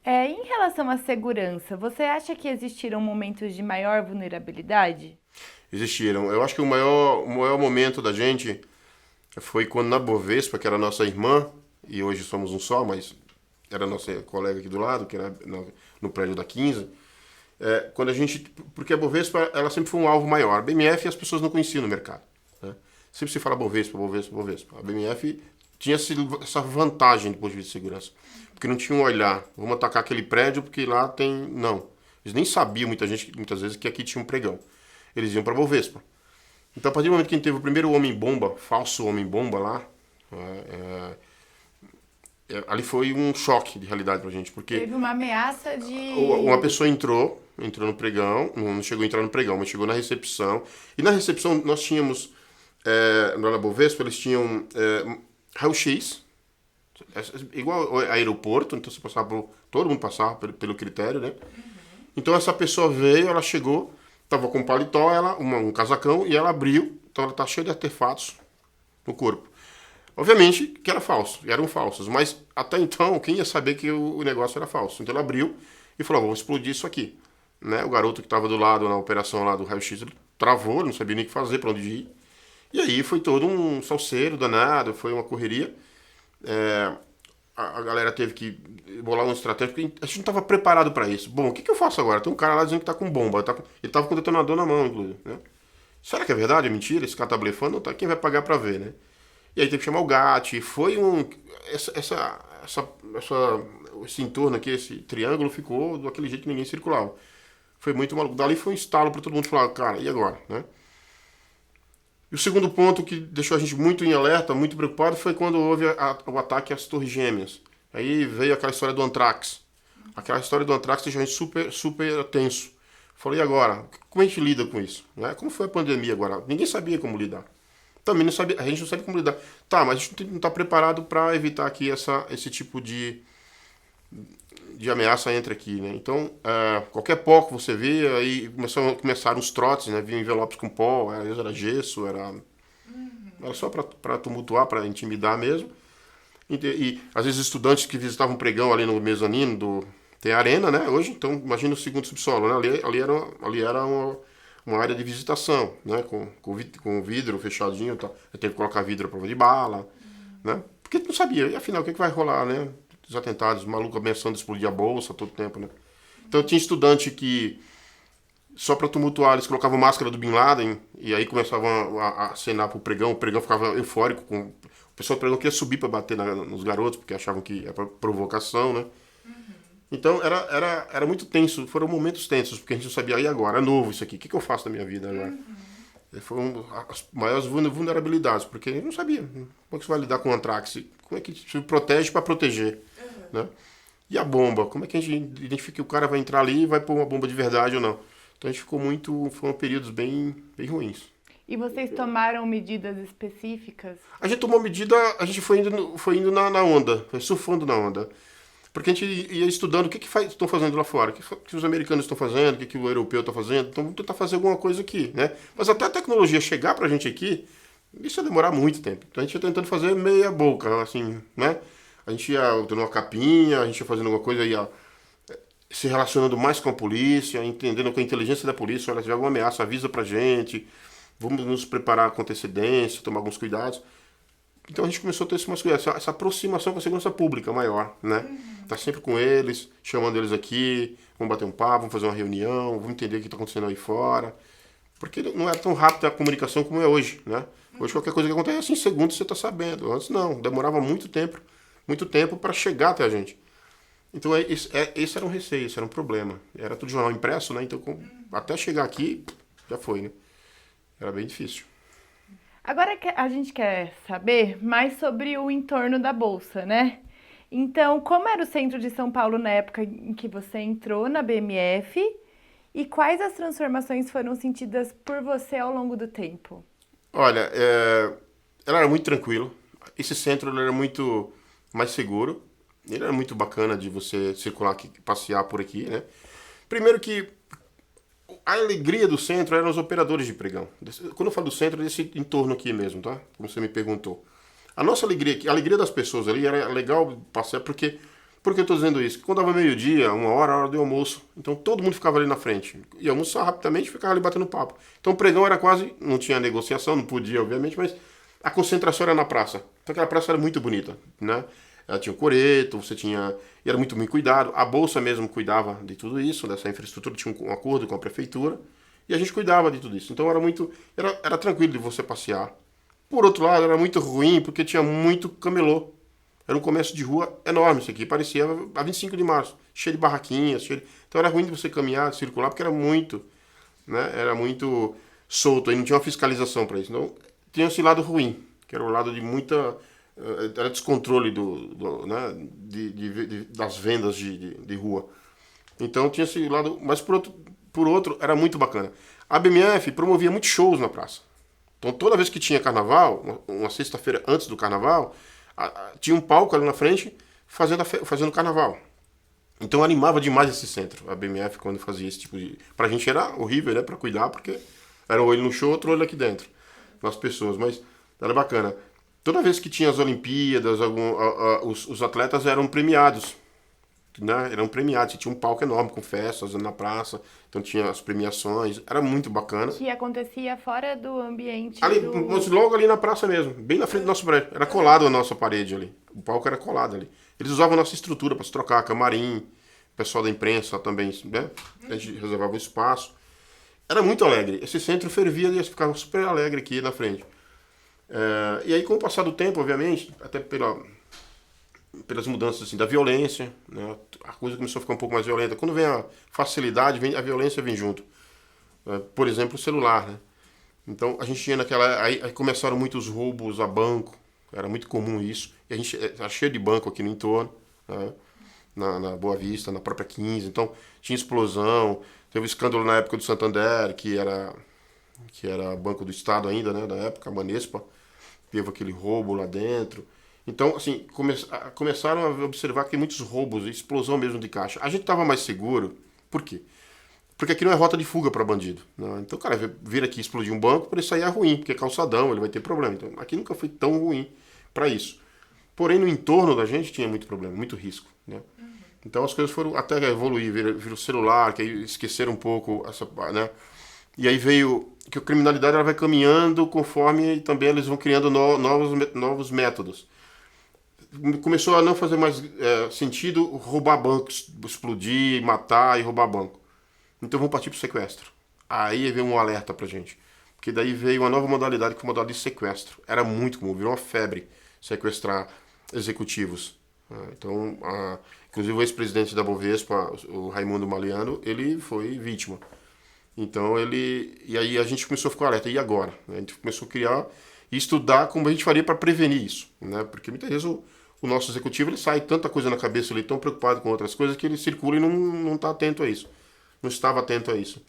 Em relação à segurança, você acha que existiram momentos de maior vulnerabilidade? Existiram. Eu acho que o maior momento da gente foi quando na Bovespa, que era a nossa irmã, e hoje somos um só, mas era a nossa colega aqui do lado, que era no prédio da 15, quando a gente... Porque a Bovespa, ela sempre foi um alvo maior. A BMF as pessoas não conheciam no mercado, né? Sempre se fala Bovespa, Bovespa, Bovespa. A BMF tinha essa vantagem do ponto de vista de segurança. Porque não tinha um olhar, vamos atacar aquele prédio porque lá tem... Não. Eles nem sabiam, muitas vezes, que aqui tinha um pregão. Eles iam para a Bovespa. Então, a partir do momento que a gente teve o primeiro homem-bomba, falso homem-bomba lá, ali foi um choque de realidade pra gente, porque... Teve uma ameaça de... Uma pessoa entrou no pregão, não chegou a entrar no pregão, mas chegou na recepção. E na recepção nós tínhamos, na Bovespa, eles tinham raio-x, igual aeroporto, então você passava todo mundo passava pelo critério, né? Então essa pessoa veio, ela chegou, tava com um paletó, um casacão, e ela abriu, então ela tá cheia de artefatos no corpo. Obviamente que eram falsos, mas até então quem ia saber que o negócio era falso? Então ela abriu e falou, vamos explodir isso aqui, né? O garoto que estava do lado na operação lá do raio-x, ele travou, ele não sabia nem o que fazer, para onde ir. E aí foi todo um salseiro danado, foi uma correria. A galera teve que bolar uma estratégia, porque a gente não estava preparado para isso. Bom, o que eu faço agora? Tem um cara lá dizendo que tá com bomba, ele estava com o detonador na mão, inclusive, né? Será que é verdade? É mentira? Esse cara tá blefando? Não tá? Quem vai pagar para ver, né? E aí teve que chamar o GAT, foi esse entorno aqui, esse triângulo ficou daquele jeito que ninguém circulava. Foi muito maluco. Dali foi um estalo para todo mundo falar, cara, e agora, né? E o segundo ponto que deixou a gente muito em alerta, muito preocupado, foi quando houve o ataque às Torres Gêmeas. Aí veio aquela história do Anthrax. Aquela história do Anthrax deixou a gente super, super tenso. Falei, e agora? Como a gente lida com isso? Né? Como foi a pandemia agora? Ninguém sabia como lidar. Também não sabia, a gente não sabe como lidar. Tá, mas a gente não está preparado para evitar aqui esse tipo de ameaça entre aqui, né? Então, qualquer pó que você vê, aí começaram os trotes, né? Vinham envelopes com pó, às vezes era gesso, era só para tumultuar, para intimidar mesmo. E às vezes estudantes que visitavam um pregão ali no mezanino tem a arena, né? Hoje, então imagina o segundo subsolo, né? Ali era uma área de visitação, né? Com vidro fechadinho, tá? Teve que colocar vidro à prova de bala, né? Porque não sabia, e afinal, o que vai rolar, né? Os atentados, maluco ameaçando de explodir a bolsa todo tempo, né? Então tinha estudante que, só para tumultuar, eles colocavam máscara do Bin Laden, e aí começavam a acenar pro pregão, o pregão ficava eufórico, o pessoal do pregão queria subir para bater nos garotos, porque achavam que era provocação, né? Então era muito tenso, foram momentos tensos, porque a gente não sabia, e agora? É novo isso aqui, o que eu faço na minha vida agora? Foi as maiores vulnerabilidades, porque a gente não sabia como é que você vai lidar com o antrax, como é que se protege para proteger, né? E a bomba, como é que a gente identifica que o cara vai entrar ali e vai pôr uma bomba de verdade ou não? Então a gente ficou muito, foram períodos bem ruins. E vocês tomaram medidas específicas? A gente tomou medida, a gente foi indo na onda, foi surfando na onda. Porque a gente ia estudando o que estão fazendo lá fora, o que os americanos estão fazendo, o que o europeu está fazendo. Então vamos tentar fazer alguma coisa aqui, né? Mas até a tecnologia chegar pra gente aqui, isso ia demorar muito tempo. Então a gente ia tentando fazer meia boca, assim, né? A gente ia dando uma capinha, a gente ia fazendo alguma coisa, ia se relacionando mais com a polícia, entendendo com a inteligência da polícia, olha, se tiver alguma ameaça, avisa pra gente, vamos nos preparar com antecedência, tomar alguns cuidados. Então a gente começou a ter essa aproximação com a segurança pública maior, né? Tá sempre com eles, chamando eles aqui, vamos bater um papo, vamos fazer uma reunião, vamos entender o que está acontecendo aí fora. Porque não é tão rápida a comunicação como é hoje, né? Hoje qualquer coisa que acontece em segundos você está sabendo. Antes não, demorava muito tempo para chegar até a gente. Então esse era um receio, esse era um problema. Era tudo jornal impresso, né? Então até chegar aqui, já foi, né? Era bem difícil. Agora a gente quer saber mais sobre o entorno da Bolsa, né? Então, como era o centro de São Paulo na época em que você entrou na BMF e quais as transformações foram sentidas por você ao longo do tempo? Olha, ela era muito tranquilo. Esse centro ele era muito mais seguro. Ele era muito bacana de você circular aqui, passear por aqui, né? Primeiro que a alegria do centro eram os operadores de pregão. Quando eu falo do centro, é desse entorno aqui mesmo, tá? Como você me perguntou. A nossa alegria, a alegria das pessoas ali era legal passear, porque eu estou dizendo isso? Quando dava meio-dia, uma hora do almoço, então todo mundo ficava ali na frente. Ia almoçar rapidamente e ficava ali batendo papo. Então o pregão era quase, não tinha negociação, não podia, obviamente, mas a concentração era na praça. Então aquela praça era muito bonita, né? Ela tinha o coreto, você tinha. E era muito bem cuidado. A Bolsa mesmo cuidava de tudo isso, dessa infraestrutura, tinha um acordo com a prefeitura. E a gente cuidava de tudo isso. Então era muito. Era tranquilo de você passear. Por outro lado, era muito ruim porque tinha muito camelô. Era um comércio de rua enorme isso aqui. Parecia a 25 de março. Cheio de barraquinhas. Então era ruim de você caminhar, circular, porque era muito. Né? Era muito solto. Aí não tinha uma fiscalização para isso. Então tinha esse lado ruim, que era o lado de muita. Era descontrole né, das vendas de rua. Então tinha esse lado, mas por outro era muito bacana. A BMF promovia muitos shows na praça. Então toda vez que tinha carnaval, uma sexta-feira antes do carnaval, tinha um palco ali na frente fazendo carnaval. Então animava demais esse centro, a BMF, quando fazia esse tipo de. Pra gente era horrível, né, pra cuidar, porque era um olho no show, outro olho aqui dentro, nas pessoas, mas era bacana. Toda vez que tinha as Olimpíadas, os atletas eram premiados. Né? Eram premiados. Tinha um palco enorme com festas na praça. Então tinha as premiações. Era muito bacana. Que acontecia fora do ambiente Ali, do... logo ali na praça mesmo. Bem na frente do nosso prédio. Era colado a nossa parede ali. O palco era colado ali. Eles usavam a nossa estrutura para se trocar. Camarim, o pessoal da imprensa também. Né? A gente reservava um espaço. Era muito alegre. Esse centro fervia e ficava super alegre aqui na frente. E aí, com o passar do tempo, obviamente, até pelas mudanças assim, da violência, né, a coisa começou a ficar um pouco mais violenta. Quando vem a facilidade, a violência vem junto. Por exemplo, o celular. Né? Então, a gente tinha naquela. Aí começaram muitos roubos a banco, era muito comum isso. E a gente era cheio de banco aqui no entorno, né, na Boa Vista, na própria 15. Então, tinha explosão. Teve um escândalo na época do Santander, que era Banco do Estado ainda, né, na época, a Banespa. Teve aquele roubo lá dentro. Então, assim, começaram a observar que tem muitos roubos, explosão mesmo de caixa. A gente estava mais seguro, por quê? Porque aqui não é rota de fuga para bandido. Né? Então o cara vir aqui explodir um banco, para ele sair é ruim, porque é calçadão, ele vai ter problema. Então aqui nunca foi tão ruim para isso. Porém, no entorno da gente tinha muito problema, muito risco. Né? Então as coisas foram até evoluir, vir o celular, que aí esqueceram um pouco essa, né? E aí veio que a criminalidade ela vai caminhando conforme também eles vão criando novos métodos. Começou a não fazer mais sentido roubar bancos, explodir, matar e roubar banco. Então vamos partir para o sequestro. Aí veio um alerta pra gente. Porque daí veio uma nova modalidade, que foi a modalidade de sequestro. Era muito comum, virou uma febre sequestrar executivos. Então, inclusive o ex-presidente da Bovespa, o Raimundo Maliano, ele foi vítima. Então e aí a gente começou a ficar alerta, e agora? A gente começou a criar e estudar como a gente faria para prevenir isso, né? Porque muitas vezes o nosso executivo ele sai tanta coisa na cabeça, ele é tão preocupado com outras coisas que ele circula e não está atento a isso, não estava atento a isso.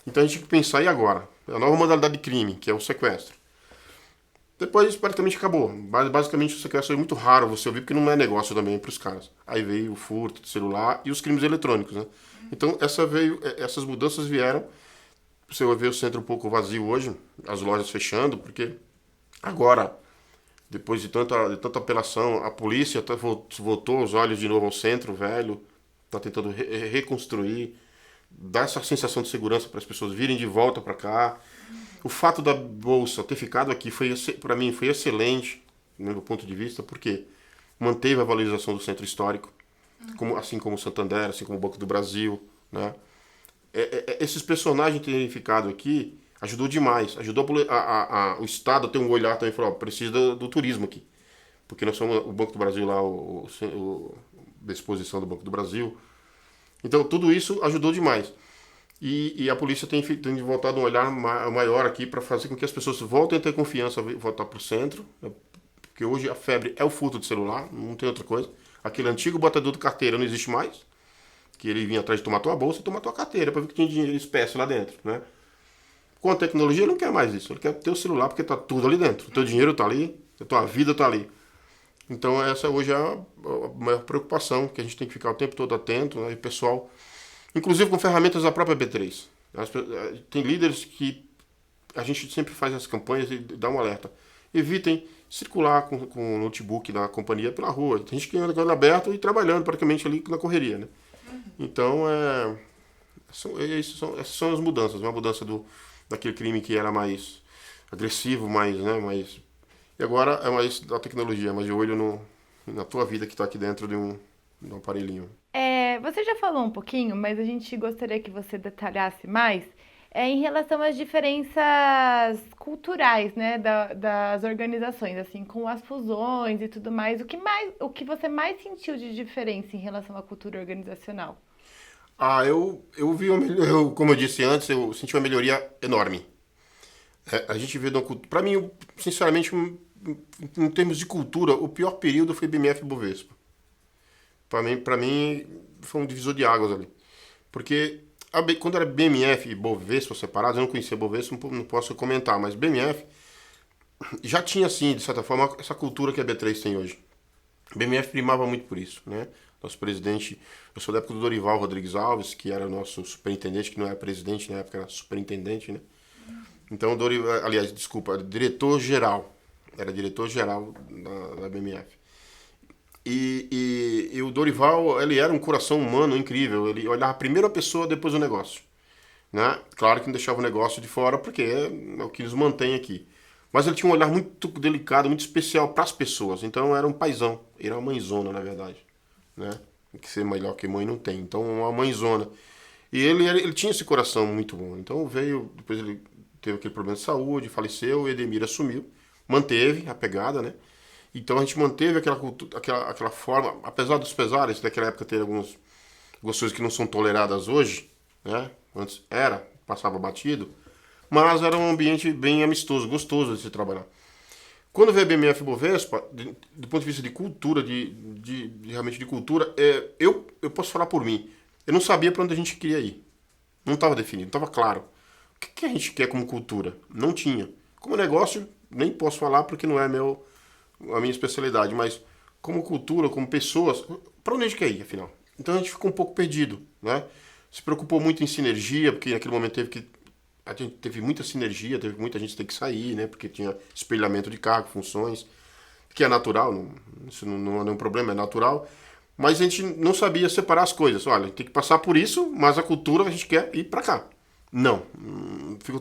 Então a gente tem que pensar, e agora? A nova modalidade de crime, que é o sequestro. Depois praticamente acabou. Basicamente o sequestro é muito raro você ouvir, porque não é negócio também para os caras. Aí veio o furto de celular e os crimes eletrônicos, né? Então essas mudanças vieram. Você vai ver o centro um pouco vazio hoje, as lojas fechando, porque agora, depois de tanta apelação, a polícia voltou os olhos de novo ao centro velho, está tentando reconstruir, dar essa sensação de segurança para as pessoas virem de volta para cá. O fato da bolsa ter ficado aqui para mim foi excelente, no meu ponto de vista, porque manteve a valorização do centro histórico, assim como o Santander, assim como o Banco do Brasil, né? Esses personagens terem ficado aqui ajudou demais, ajudou o Estado a ter um olhar também, falou, precisa do turismo aqui, porque nós somos o Banco do Brasil lá, da exposição do Banco do Brasil. Então tudo isso ajudou demais. E a polícia tem voltado um olhar maior aqui para fazer com que as pessoas voltem a ter confiança, voltar para o centro, né? Porque hoje a febre é o furto de celular, não tem outra coisa. Aquele antigo botador de carteira não existe mais, que ele vinha atrás de tomar tua bolsa e tomar tua carteira para ver que tinha dinheiro espécie lá dentro, né? Com a tecnologia ele não quer mais isso, ele quer ter o celular porque tá tudo ali dentro, o teu dinheiro tá ali, a tua vida tá ali. Então essa hoje é a maior preocupação, que a gente tem que ficar o tempo todo atento, né? E o pessoal, inclusive com ferramentas da própria B3. Tem líderes que a gente sempre faz as campanhas e dá um alerta. Evitem circular com o notebook da companhia pela rua. Tem gente que anda com ele aberto e trabalhando praticamente ali na correria, né? Então, essas são as mudanças. Uma mudança daquele crime que era mais agressivo, mais. E agora é mais da tecnologia, mais de olho na tua vida que está aqui dentro de um aparelhinho. Você já falou um pouquinho, mas a gente gostaria que você detalhasse mais em relação às diferenças culturais, né, das organizações, assim, com as fusões e tudo mais. O que você mais sentiu de diferença em relação à cultura organizacional? Eu vi como eu disse antes, eu senti uma melhoria enorme. A gente vê, para mim, sinceramente, em termos de cultura, o pior período foi BMF e Bovespa. Para mim, foi um divisor de águas ali. Porque quando era BMF e Bovespa separados, eu não conhecia Bovespa, não posso comentar, mas BMF já tinha, assim, de certa forma, essa cultura que a B3 tem hoje. A BMF primava muito por isso, né? Nosso presidente, eu sou da época do Dorival Rodrigues Alves, que era nosso superintendente, que não era presidente na época, era superintendente, né? Então, aliás, desculpa, diretor-geral. Era diretor-geral da BMF. E o Dorival, ele era um coração humano incrível. Ele olhava primeiro a pessoa, depois o negócio, né? Claro que não deixava o negócio de fora, porque é o que nos mantém aqui. Mas ele tinha um olhar muito delicado, muito especial para as pessoas. Então era um paizão, era uma mãezona, na verdade, né? Que ser melhor que mãe não tem. Então uma mãezona. E ele tinha esse coração muito bom. Então depois ele teve aquele problema de saúde, faleceu, o Edemir assumiu, manteve a pegada, né? Então a gente manteve aquela forma, apesar dos pesares, daquela época ter algumas coisas que não são toleradas hoje, né? Antes passava batido, mas era um ambiente bem amistoso, gostoso de se trabalhar. Quando veio a BMF Bovespa, do ponto de vista de cultura, realmente de cultura, eu posso falar por mim, eu não sabia para onde a gente queria ir. Não estava definido, não estava claro. O que a gente quer como cultura? Não tinha. Como negócio, nem posso falar porque não é a minha especialidade, mas como cultura, como pessoas, para onde a gente quer ir, afinal? Então a gente ficou um pouco perdido, né? Se preocupou muito em sinergia, porque naquele momento a gente teve muita sinergia, teve muita gente que tem que sair, né? Porque tinha espelhamento de cargo, funções, que é natural, isso não é nenhum problema, é natural. Mas a gente não sabia separar as coisas. Olha, tem que passar por isso, mas a cultura a gente quer ir para cá. Não,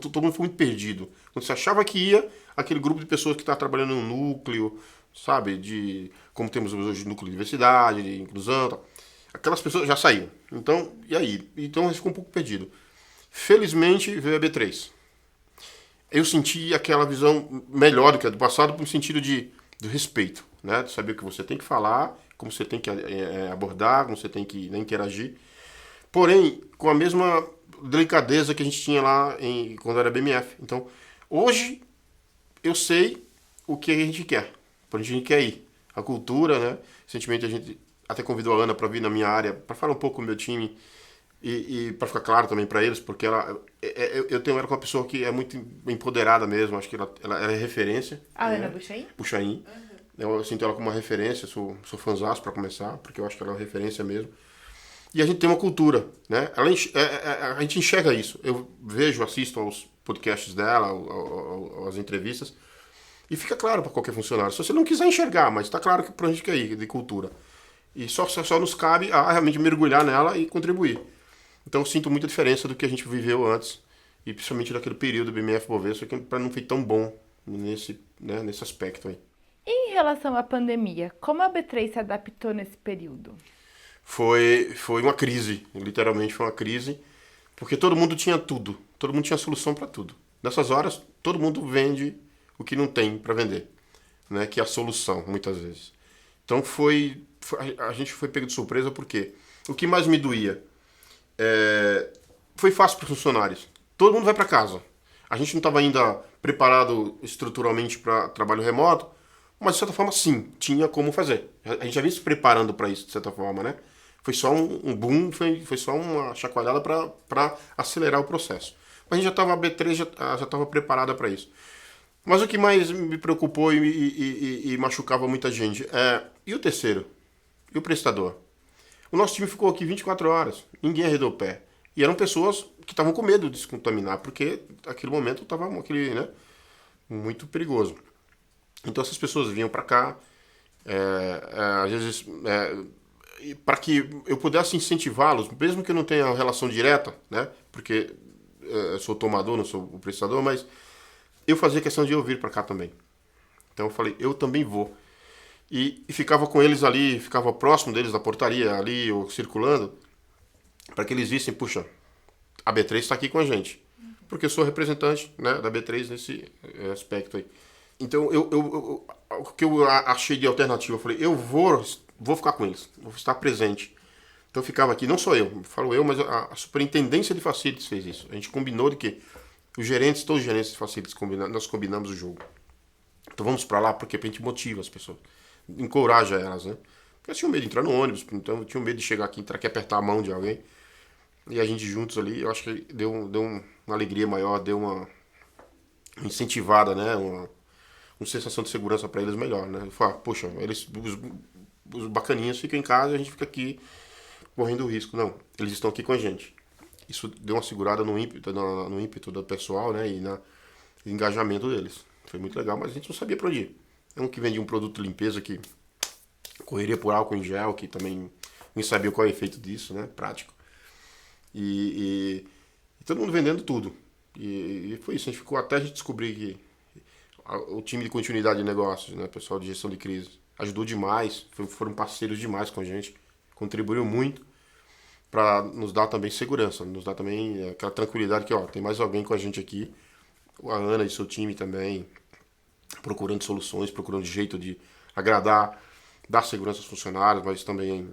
todo mundo foi muito perdido. Quando você achava que ia, aquele grupo de pessoas que está trabalhando no núcleo, sabe, como temos hoje núcleo de diversidade, de inclusão, tal. Aquelas pessoas já saíram. Então, e aí? Então a gente ficou um pouco perdido. Felizmente veio a B3. Eu senti aquela visão melhor do que a do passado, no sentido do respeito, né? De saber o que você tem que falar, como você tem que abordar, como você tem que, né, interagir. Porém, com a mesma delicadeza que a gente tinha lá quando era BMF. Então, hoje eu sei o que a gente quer, para onde a gente quer ir. A cultura, né? Recentemente a gente até convidou a Ana para vir na minha área, para falar um pouco do meu time e para ficar claro também para eles, porque eu tenho ela com uma pessoa que é muito empoderada mesmo, acho que ela é referência. A Ana Buchain? Buchain. Eu sinto ela como uma referência, sou fãzaço para começar, porque eu acho que ela é uma referência mesmo. E a gente tem uma cultura, né? A gente enxerga isso. Eu vejo, assisto aos podcasts dela, às entrevistas, e fica claro para qualquer funcionário. Se você não quiser enxergar, mas está claro que para a gente quer ir, de cultura. E só nos cabe a realmente mergulhar nela e contribuir. Então eu sinto muita diferença do que a gente viveu antes, e principalmente daquele período do BMF Bovespa, que para não foi tão bom nesse aspecto aí. Em relação à pandemia, como a B3 se adaptou nesse período? Foi uma crise, literalmente foi uma crise, porque todo mundo tinha tudo, todo mundo tinha solução para tudo. Nessas horas, todo mundo vende o que não tem para vender, né? Que é a solução, muitas vezes. Então a gente foi pego de surpresa porque o que mais me doía foi fácil para os funcionários. Todo mundo vai para casa. A gente não estava ainda preparado estruturalmente para trabalho remoto, mas de certa forma sim, tinha como fazer. A gente já vinha se preparando para isso, de certa forma, né? Foi só um boom, foi só uma chacoalhada para acelerar o processo. Mas a gente já estava, a B3 já estava preparada para isso. Mas o que mais me preocupou e machucava muita gente e o terceiro? E o prestador? O nosso time ficou aqui 24 horas, ninguém arredou o pé. E eram pessoas que estavam com medo de se contaminar, porque naquele momento estava muito perigoso. Então essas pessoas vinham para cá, às vezes, para que eu pudesse incentivá-los, mesmo que eu não tenha relação direta, né? Porque eu sou o tomador, não sou o prestador, mas eu fazia questão de eu vir para cá também. Então eu falei, eu também vou. E ficava com eles ali, ficava próximo deles da portaria ali, ou circulando, para que eles vissem, puxa, a B3 está aqui com a gente. Porque eu sou representante, né, da B3 nesse aspecto aí. Então o que eu achei de alternativa, eu falei, eu vou ficar com eles, vou estar presente. Então eu ficava aqui, não só eu, falo eu, mas a superintendência de facilities fez isso. A gente combinou de que todos os gerentes de facilities, nós combinamos o jogo. Então vamos para lá, porque a gente motiva as pessoas, encoraja elas, né? Porque elas tinham medo de entrar no ônibus, então eu tinha medo de chegar aqui, entrar aqui e apertar a mão de alguém. E a gente juntos ali, eu acho que deu uma alegria maior, deu uma incentivada, né? Uma sensação de segurança para eles melhor, né? Falar, poxa, os bacaninhas ficam em casa e a gente fica aqui correndo o risco. Não, eles estão aqui com a gente. Isso deu uma segurada no ímpeto do pessoal, né? E no engajamento deles. Foi muito legal, mas a gente não sabia para onde ir. Um que vendia um produto de limpeza que correria por álcool em gel, que também nem sabia qual é o efeito disso, né? Prático. E todo mundo vendendo tudo. E foi isso, a gente ficou até a gente descobrir que o time de continuidade de negócios, né, pessoal de gestão de crise, ajudou demais, foram parceiros demais com a gente, contribuiu muito para nos dar também segurança, nos dar também aquela tranquilidade que, ó, tem mais alguém com a gente aqui, a Ana e seu time também, procurando soluções, procurando jeito de agradar, dar segurança aos funcionários, mas também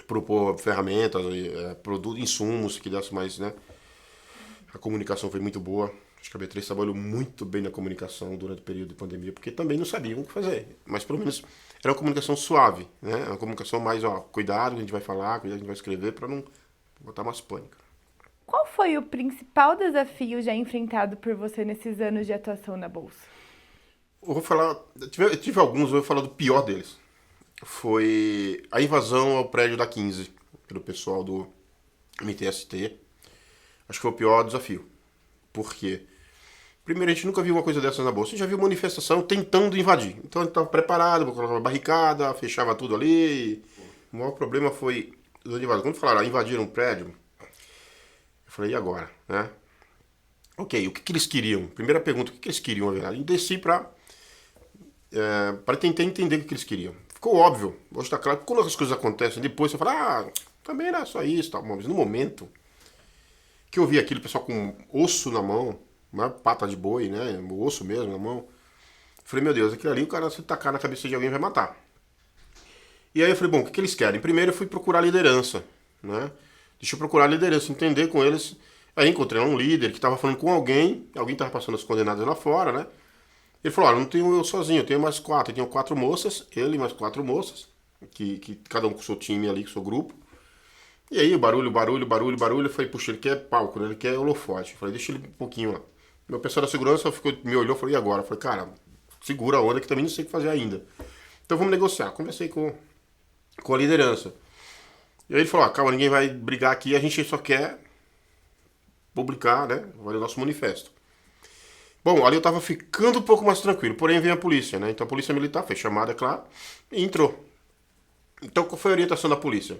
propor ferramentas, produtos, insumos que desse mais, né? A comunicação foi muito boa. Acho que a B3 trabalhou muito bem na comunicação durante o período de pandemia, porque também não sabiam o que fazer. Mas pelo menos era uma comunicação suave, né? Uma comunicação mais, ó, cuidado, a gente vai falar, cuidado, a gente vai escrever, para não botar mais pânico. Qual foi o principal desafio já enfrentado por você nesses anos de atuação na Bolsa? Eu vou falar, eu tive alguns, eu vou falar do pior deles. Foi a invasão ao prédio da 15, pelo pessoal do MTST. Acho que foi o pior desafio. Por quê? Primeiro, a gente nunca viu uma coisa dessas na Bolsa. A gente já viu manifestação tentando invadir. Então a gente estava preparado, colocava uma barricada, fechava tudo ali. O maior problema foi os invasões. Quando falaram invadiram um prédio, eu falei, e agora? Né? Ok, o que eles queriam? Primeira pergunta, o que eles queriam, na verdade? Eu desci para tentar entender o que eles queriam. Ficou óbvio, hoje está claro. Quando as coisas acontecem, depois você fala, também era só isso. Tá? Mas no momento que eu vi aquele pessoal com osso na mão, uma pata de boi, né? O osso mesmo na mão. Eu falei, meu Deus, aquilo ali, o cara se tacar na cabeça de alguém vai matar. E aí eu falei, bom, o que eles querem? Primeiro eu fui procurar liderança, né? deixa eu procurar a liderança, entender com eles. Aí encontrei um líder que estava falando com alguém estava passando as coordenadas lá fora, né? Ele falou, olha, não tenho eu sozinho, eu tenho mais 4. Eu tinha 4 moças, ele e mais 4 moças, que cada um com o seu time ali, com o seu grupo. E aí, barulho, barulho, barulho, barulho. Eu falei, puxa, ele quer palco, né? Ele quer holofote. Eu falei, deixa ele um pouquinho lá. Meu pessoal da segurança ficou, me olhou e falou, e agora? Eu falei, cara, segura a onda que também não sei o que fazer ainda. Então vamos negociar. Conversei com a liderança. E aí ele falou, calma, ninguém vai brigar aqui, a gente só quer publicar, né? Vai o nosso manifesto. Bom, ali eu tava ficando um pouco mais tranquilo, porém veio a polícia, né? Então a polícia militar fez chamada, é claro, e entrou. Então qual foi a orientação da polícia?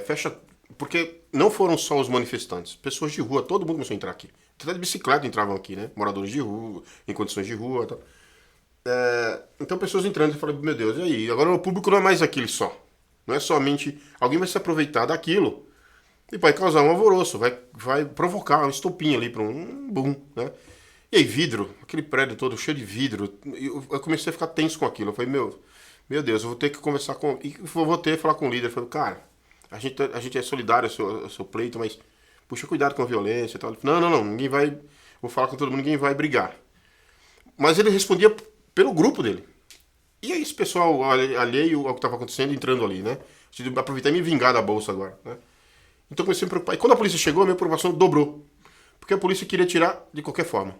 Fecha. Porque não foram só os manifestantes, pessoas de rua, todo mundo começou a entrar aqui. Até de bicicleta entravam aqui, né? Moradores de rua, em condições de rua e tal. Então pessoas entrando, eu falei, meu Deus, e aí? Agora o público não é mais aquele só. Não é somente. Alguém vai se aproveitar daquilo e vai causar um alvoroço, vai provocar um estopim ali para um boom, né? E aí, vidro, aquele prédio todo cheio de vidro. Eu comecei a ficar tenso com aquilo. Eu falei, meu Deus, eu vou ter que conversar com. E vou ter que falar com o líder. Eu falei, cara, a gente é solidário ao seu pleito, mas puxa cuidado com a violência e tal. Ele falou, não, ninguém vai. Vou falar com todo mundo, ninguém vai brigar. Mas ele respondia pelo grupo dele. E aí esse pessoal alheio ao que estava acontecendo entrando ali, né? Aproveitar e me vingar da bolsa agora, né? Então comecei a me preocupar. E quando a polícia chegou, a minha preocupação dobrou. Porque a polícia queria tirar de qualquer forma,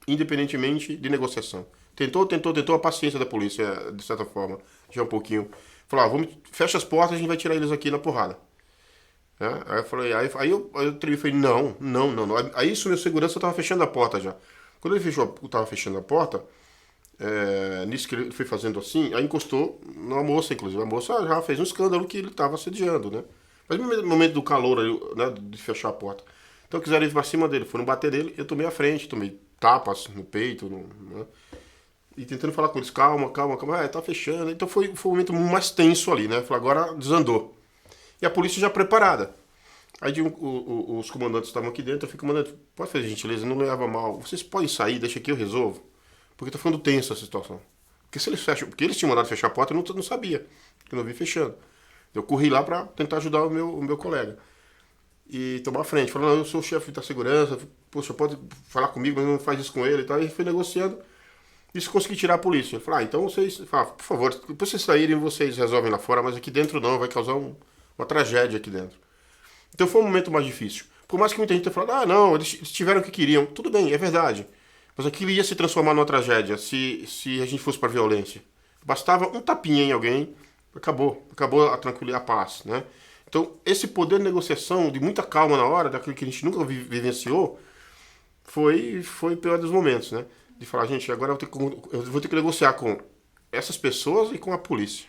independentemente de negociação. Tentou a paciência da polícia, de certa forma, já um pouquinho. Falou, fecha as portas, a gente vai tirar eles aqui na porrada. Aí eu falei, aí eu tremi, falei, não. Aí isso, meu segurança estava fechando a porta já. Quando ele estava fechando a porta, nisso que ele foi fazendo assim, aí encostou numa moça, inclusive. A moça já fez um escândalo que ele estava assediando, né? Mas no momento do calor, né, de fechar a porta. Então quiseram ir pra cima dele, foram bater nele, eu tomei a frente, tomei tapas no peito, né? E tentando falar com eles, calma, tá fechando. Então foi o momento mais tenso ali, né? Falei, agora desandou. E a polícia já preparada. Aí os comandantes estavam aqui dentro, eu falei, comandante, pode fazer gentileza, não leva mal. Vocês podem sair, deixa aqui, eu resolvo. Porque tá ficando tenso essa situação. Porque se eles fecham, porque eles tinham mandado fechar a porta, eu não sabia. Eu não vi fechando. Eu corri lá pra tentar ajudar o meu colega. E tomar a frente. Falando, eu sou o chefe da segurança, poxa, pode falar comigo, mas não faz isso com ele e tal. E foi negociando. Isso consegui tirar a polícia. Eu falei, então vocês, por favor, depois vocês saírem, vocês resolvem lá fora, mas aqui dentro não, vai causar uma tragédia aqui dentro. Então foi um momento mais difícil. Por mais que muita gente tenha falado, não, eles tiveram o que queriam. Tudo bem, é verdade. Mas aquilo ia se transformar numa tragédia se a gente fosse para violência. Bastava um tapinha em alguém, acabou a tranquilidade, a paz, né? Então, esse poder de negociação, de muita calma na hora, daquilo que a gente nunca vivenciou, foi o pior dos momentos, né? De falar, gente, agora eu vou ter que negociar com essas pessoas e com a polícia,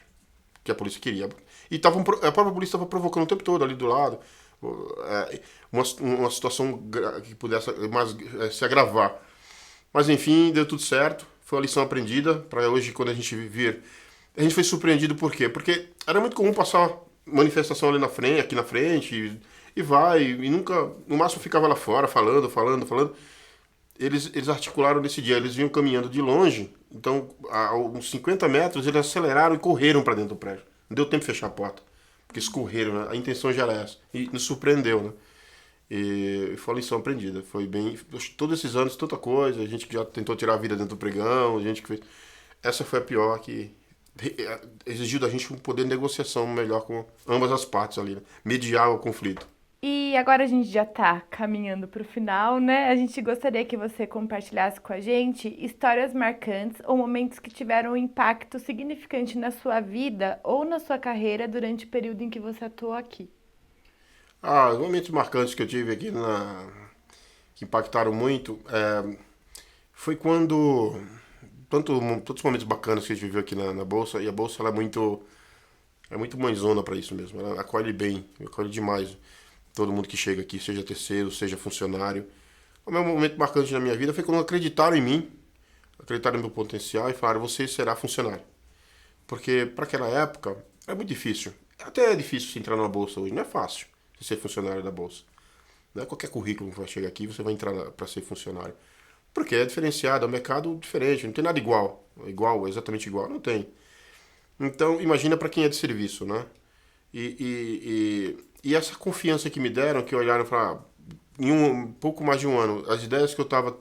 que a polícia queria. E a própria polícia estava provocando o tempo todo ali do lado, uma situação que pudesse se agravar. Mas enfim, deu tudo certo, foi uma lição aprendida, para hoje, quando a gente vir. A gente foi surpreendido por quê? Porque era muito comum passar manifestação ali aqui na frente, e nunca, no máximo ficava lá fora, falando. Eles articularam nesse dia, eles vinham caminhando de longe, então a uns 50 metros eles aceleraram e correram para dentro do prédio. Não deu tempo de fechar a porta, porque eles correram, né? A intenção já era essa, e nos surpreendeu, né? E foi uma lição aprendida, foi bem, todos esses anos, tanta coisa, a gente que já tentou tirar a vida dentro do pregão, a gente que fez, essa foi a pior, que exigiu da gente um poder de negociação melhor com ambas as partes ali, né? Mediar o conflito. E agora a gente já está caminhando para o final, né? A gente gostaria que você compartilhasse com a gente histórias marcantes ou momentos que tiveram um impacto significante na sua vida ou na sua carreira durante o período em que você atuou aqui. Os momentos marcantes que eu tive aqui, que impactaram muito, foi quando todos os momentos bacanas que a gente viveu aqui na Bolsa, e a Bolsa ela é muito mãezona para isso mesmo, ela acolhe bem, acolhe demais todo mundo que chega aqui, seja terceiro, seja funcionário. O meu momento marcante na minha vida foi quando acreditaram em mim, acreditaram no meu potencial e falaram, você será funcionário. Porque para aquela época é muito difícil, até é difícil se entrar na Bolsa hoje, não é fácil ser funcionário da Bolsa. Não é qualquer currículo que vai chegar aqui você vai entrar para ser funcionário. Porque é diferenciado, é um mercado diferente, não tem nada igual. Exatamente igual, não tem. Então, imagina para quem é de serviço, né? E essa confiança que me deram, que olharam e falaram, em um pouco mais de um ano, as ideias que eu estava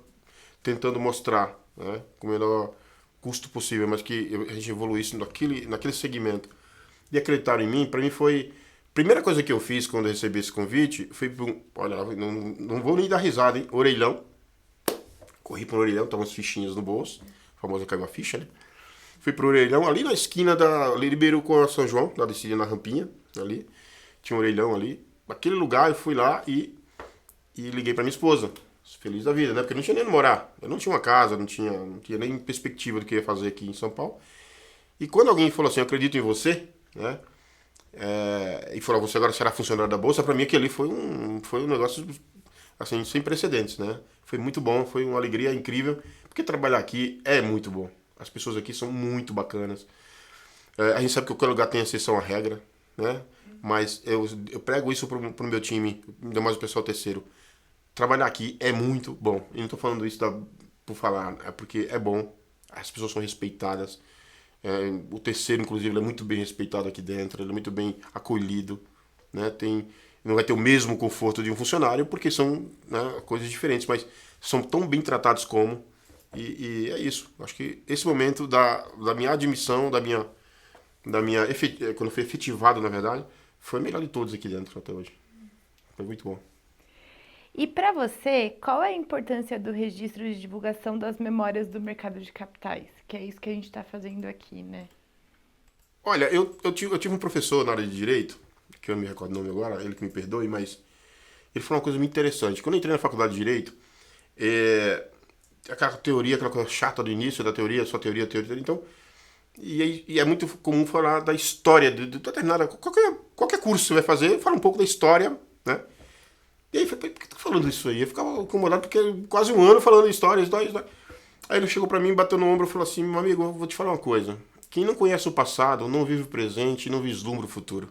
tentando mostrar, né, com o menor custo possível, mas que a gente evoluísse naquele segmento, e acreditaram em mim, para mim foi... Primeira coisa que eu fiz quando eu recebi esse convite foi, olha, não vou nem dar risada, hein? Orelhão. Corri pro orelhão, tava umas fichinhas no bolso. A famosa caiu a ficha, né? Fui pro orelhão, ali na esquina da Ribeiro com a São João, lá descida na rampinha, ali. Tinha um orelhão ali. Naquele lugar eu fui lá e liguei pra minha esposa. Feliz da vida, né? Porque eu não tinha nem onde morar. Eu não tinha uma casa, não tinha nem perspectiva do que eu ia fazer aqui em São Paulo. E quando alguém falou assim, eu acredito em você, né? E falou, você agora será funcionário da Bolsa, pra mim aquele foi um negócio assim, sem precedentes, né? Foi muito bom, foi uma alegria incrível, porque trabalhar aqui é muito bom. As pessoas aqui são muito bacanas. A gente sabe que qualquer lugar tem exceção à regra, né? Mas eu prego isso pro meu time, ainda mais o pessoal terceiro. Trabalhar aqui é muito bom. E não tô falando isso por falar, é porque é bom. As pessoas são respeitadas. O terceiro, inclusive, ele é muito bem respeitado aqui dentro, ele é muito bem acolhido, né? Não vai ter o mesmo conforto de um funcionário, porque são, né, coisas diferentes, mas são tão bem tratados como. E é isso. Acho que esse momento da minha admissão, quando eu fui efetivado, na verdade, foi o melhor de todos aqui dentro até hoje. Foi muito bom. E para você, qual é a importância do registro de divulgação das memórias do mercado de capitais? Que é isso que a gente está fazendo aqui, né? Olha, eu tive um professor na área de Direito, que eu não me recordo o nome agora, ele que me perdoe, mas ele falou uma coisa muito interessante. Quando eu entrei na faculdade de Direito, aquela teoria, aquela coisa chata do início da teoria, só teoria, então... E é muito comum falar da história de determinada... Qualquer curso que você vai fazer, fala um pouco da história, né? E aí, por que tá falando isso aí? Eu ficava incomodado porque quase um ano falando história. Aí ele chegou pra mim, bateu no ombro e falou assim, meu amigo, eu vou te falar uma coisa. Quem não conhece o passado, não vive o presente e não vislumbra o futuro.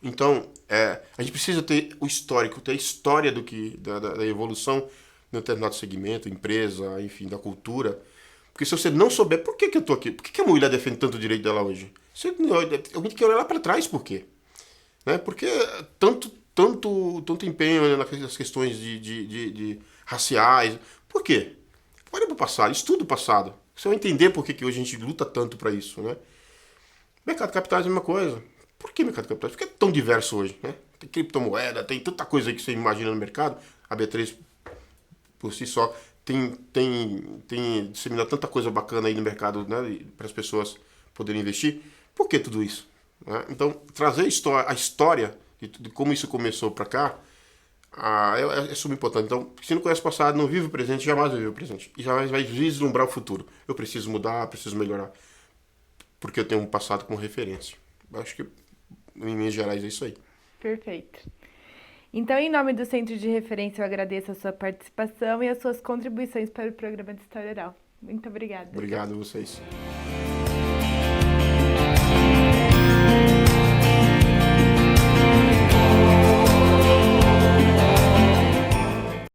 Então, a gente precisa ter o histórico, ter a história da evolução de um determinado segmento, empresa, enfim, da cultura. Porque se você não souber, por que eu tô aqui? Por que a mulher defende tanto o direito dela hoje? Alguém tem que olhar lá pra trás, por quê? Né? Porque tanto empenho, né, nas questões de raciais. Por quê? Olha para o passado, estuda o passado. Você vai entender por que hoje a gente luta tanto para isso, né? Mercado de capitais é a mesma coisa. Por que mercado de capitais? Porque é tão diverso hoje, né? Tem criptomoeda, tem tanta coisa aí que você imagina no mercado. A B3, por si só, tem disseminado tanta coisa bacana aí no mercado, né? Para as pessoas poderem investir. Por que tudo isso? Né? Então, trazer a história de como isso começou para cá é super importante. Então, se não conhece o passado, não vive o presente, jamais vai viver o presente. E jamais vai vislumbrar o futuro. Eu preciso mudar, preciso melhorar. Porque eu tenho um passado como referência. Eu acho que, em linhas gerais, é isso aí. Perfeito. Então, em nome do Centro de Referência, eu agradeço a sua participação e as suas contribuições para o programa de História Oral. Muito obrigada. Obrigado a vocês.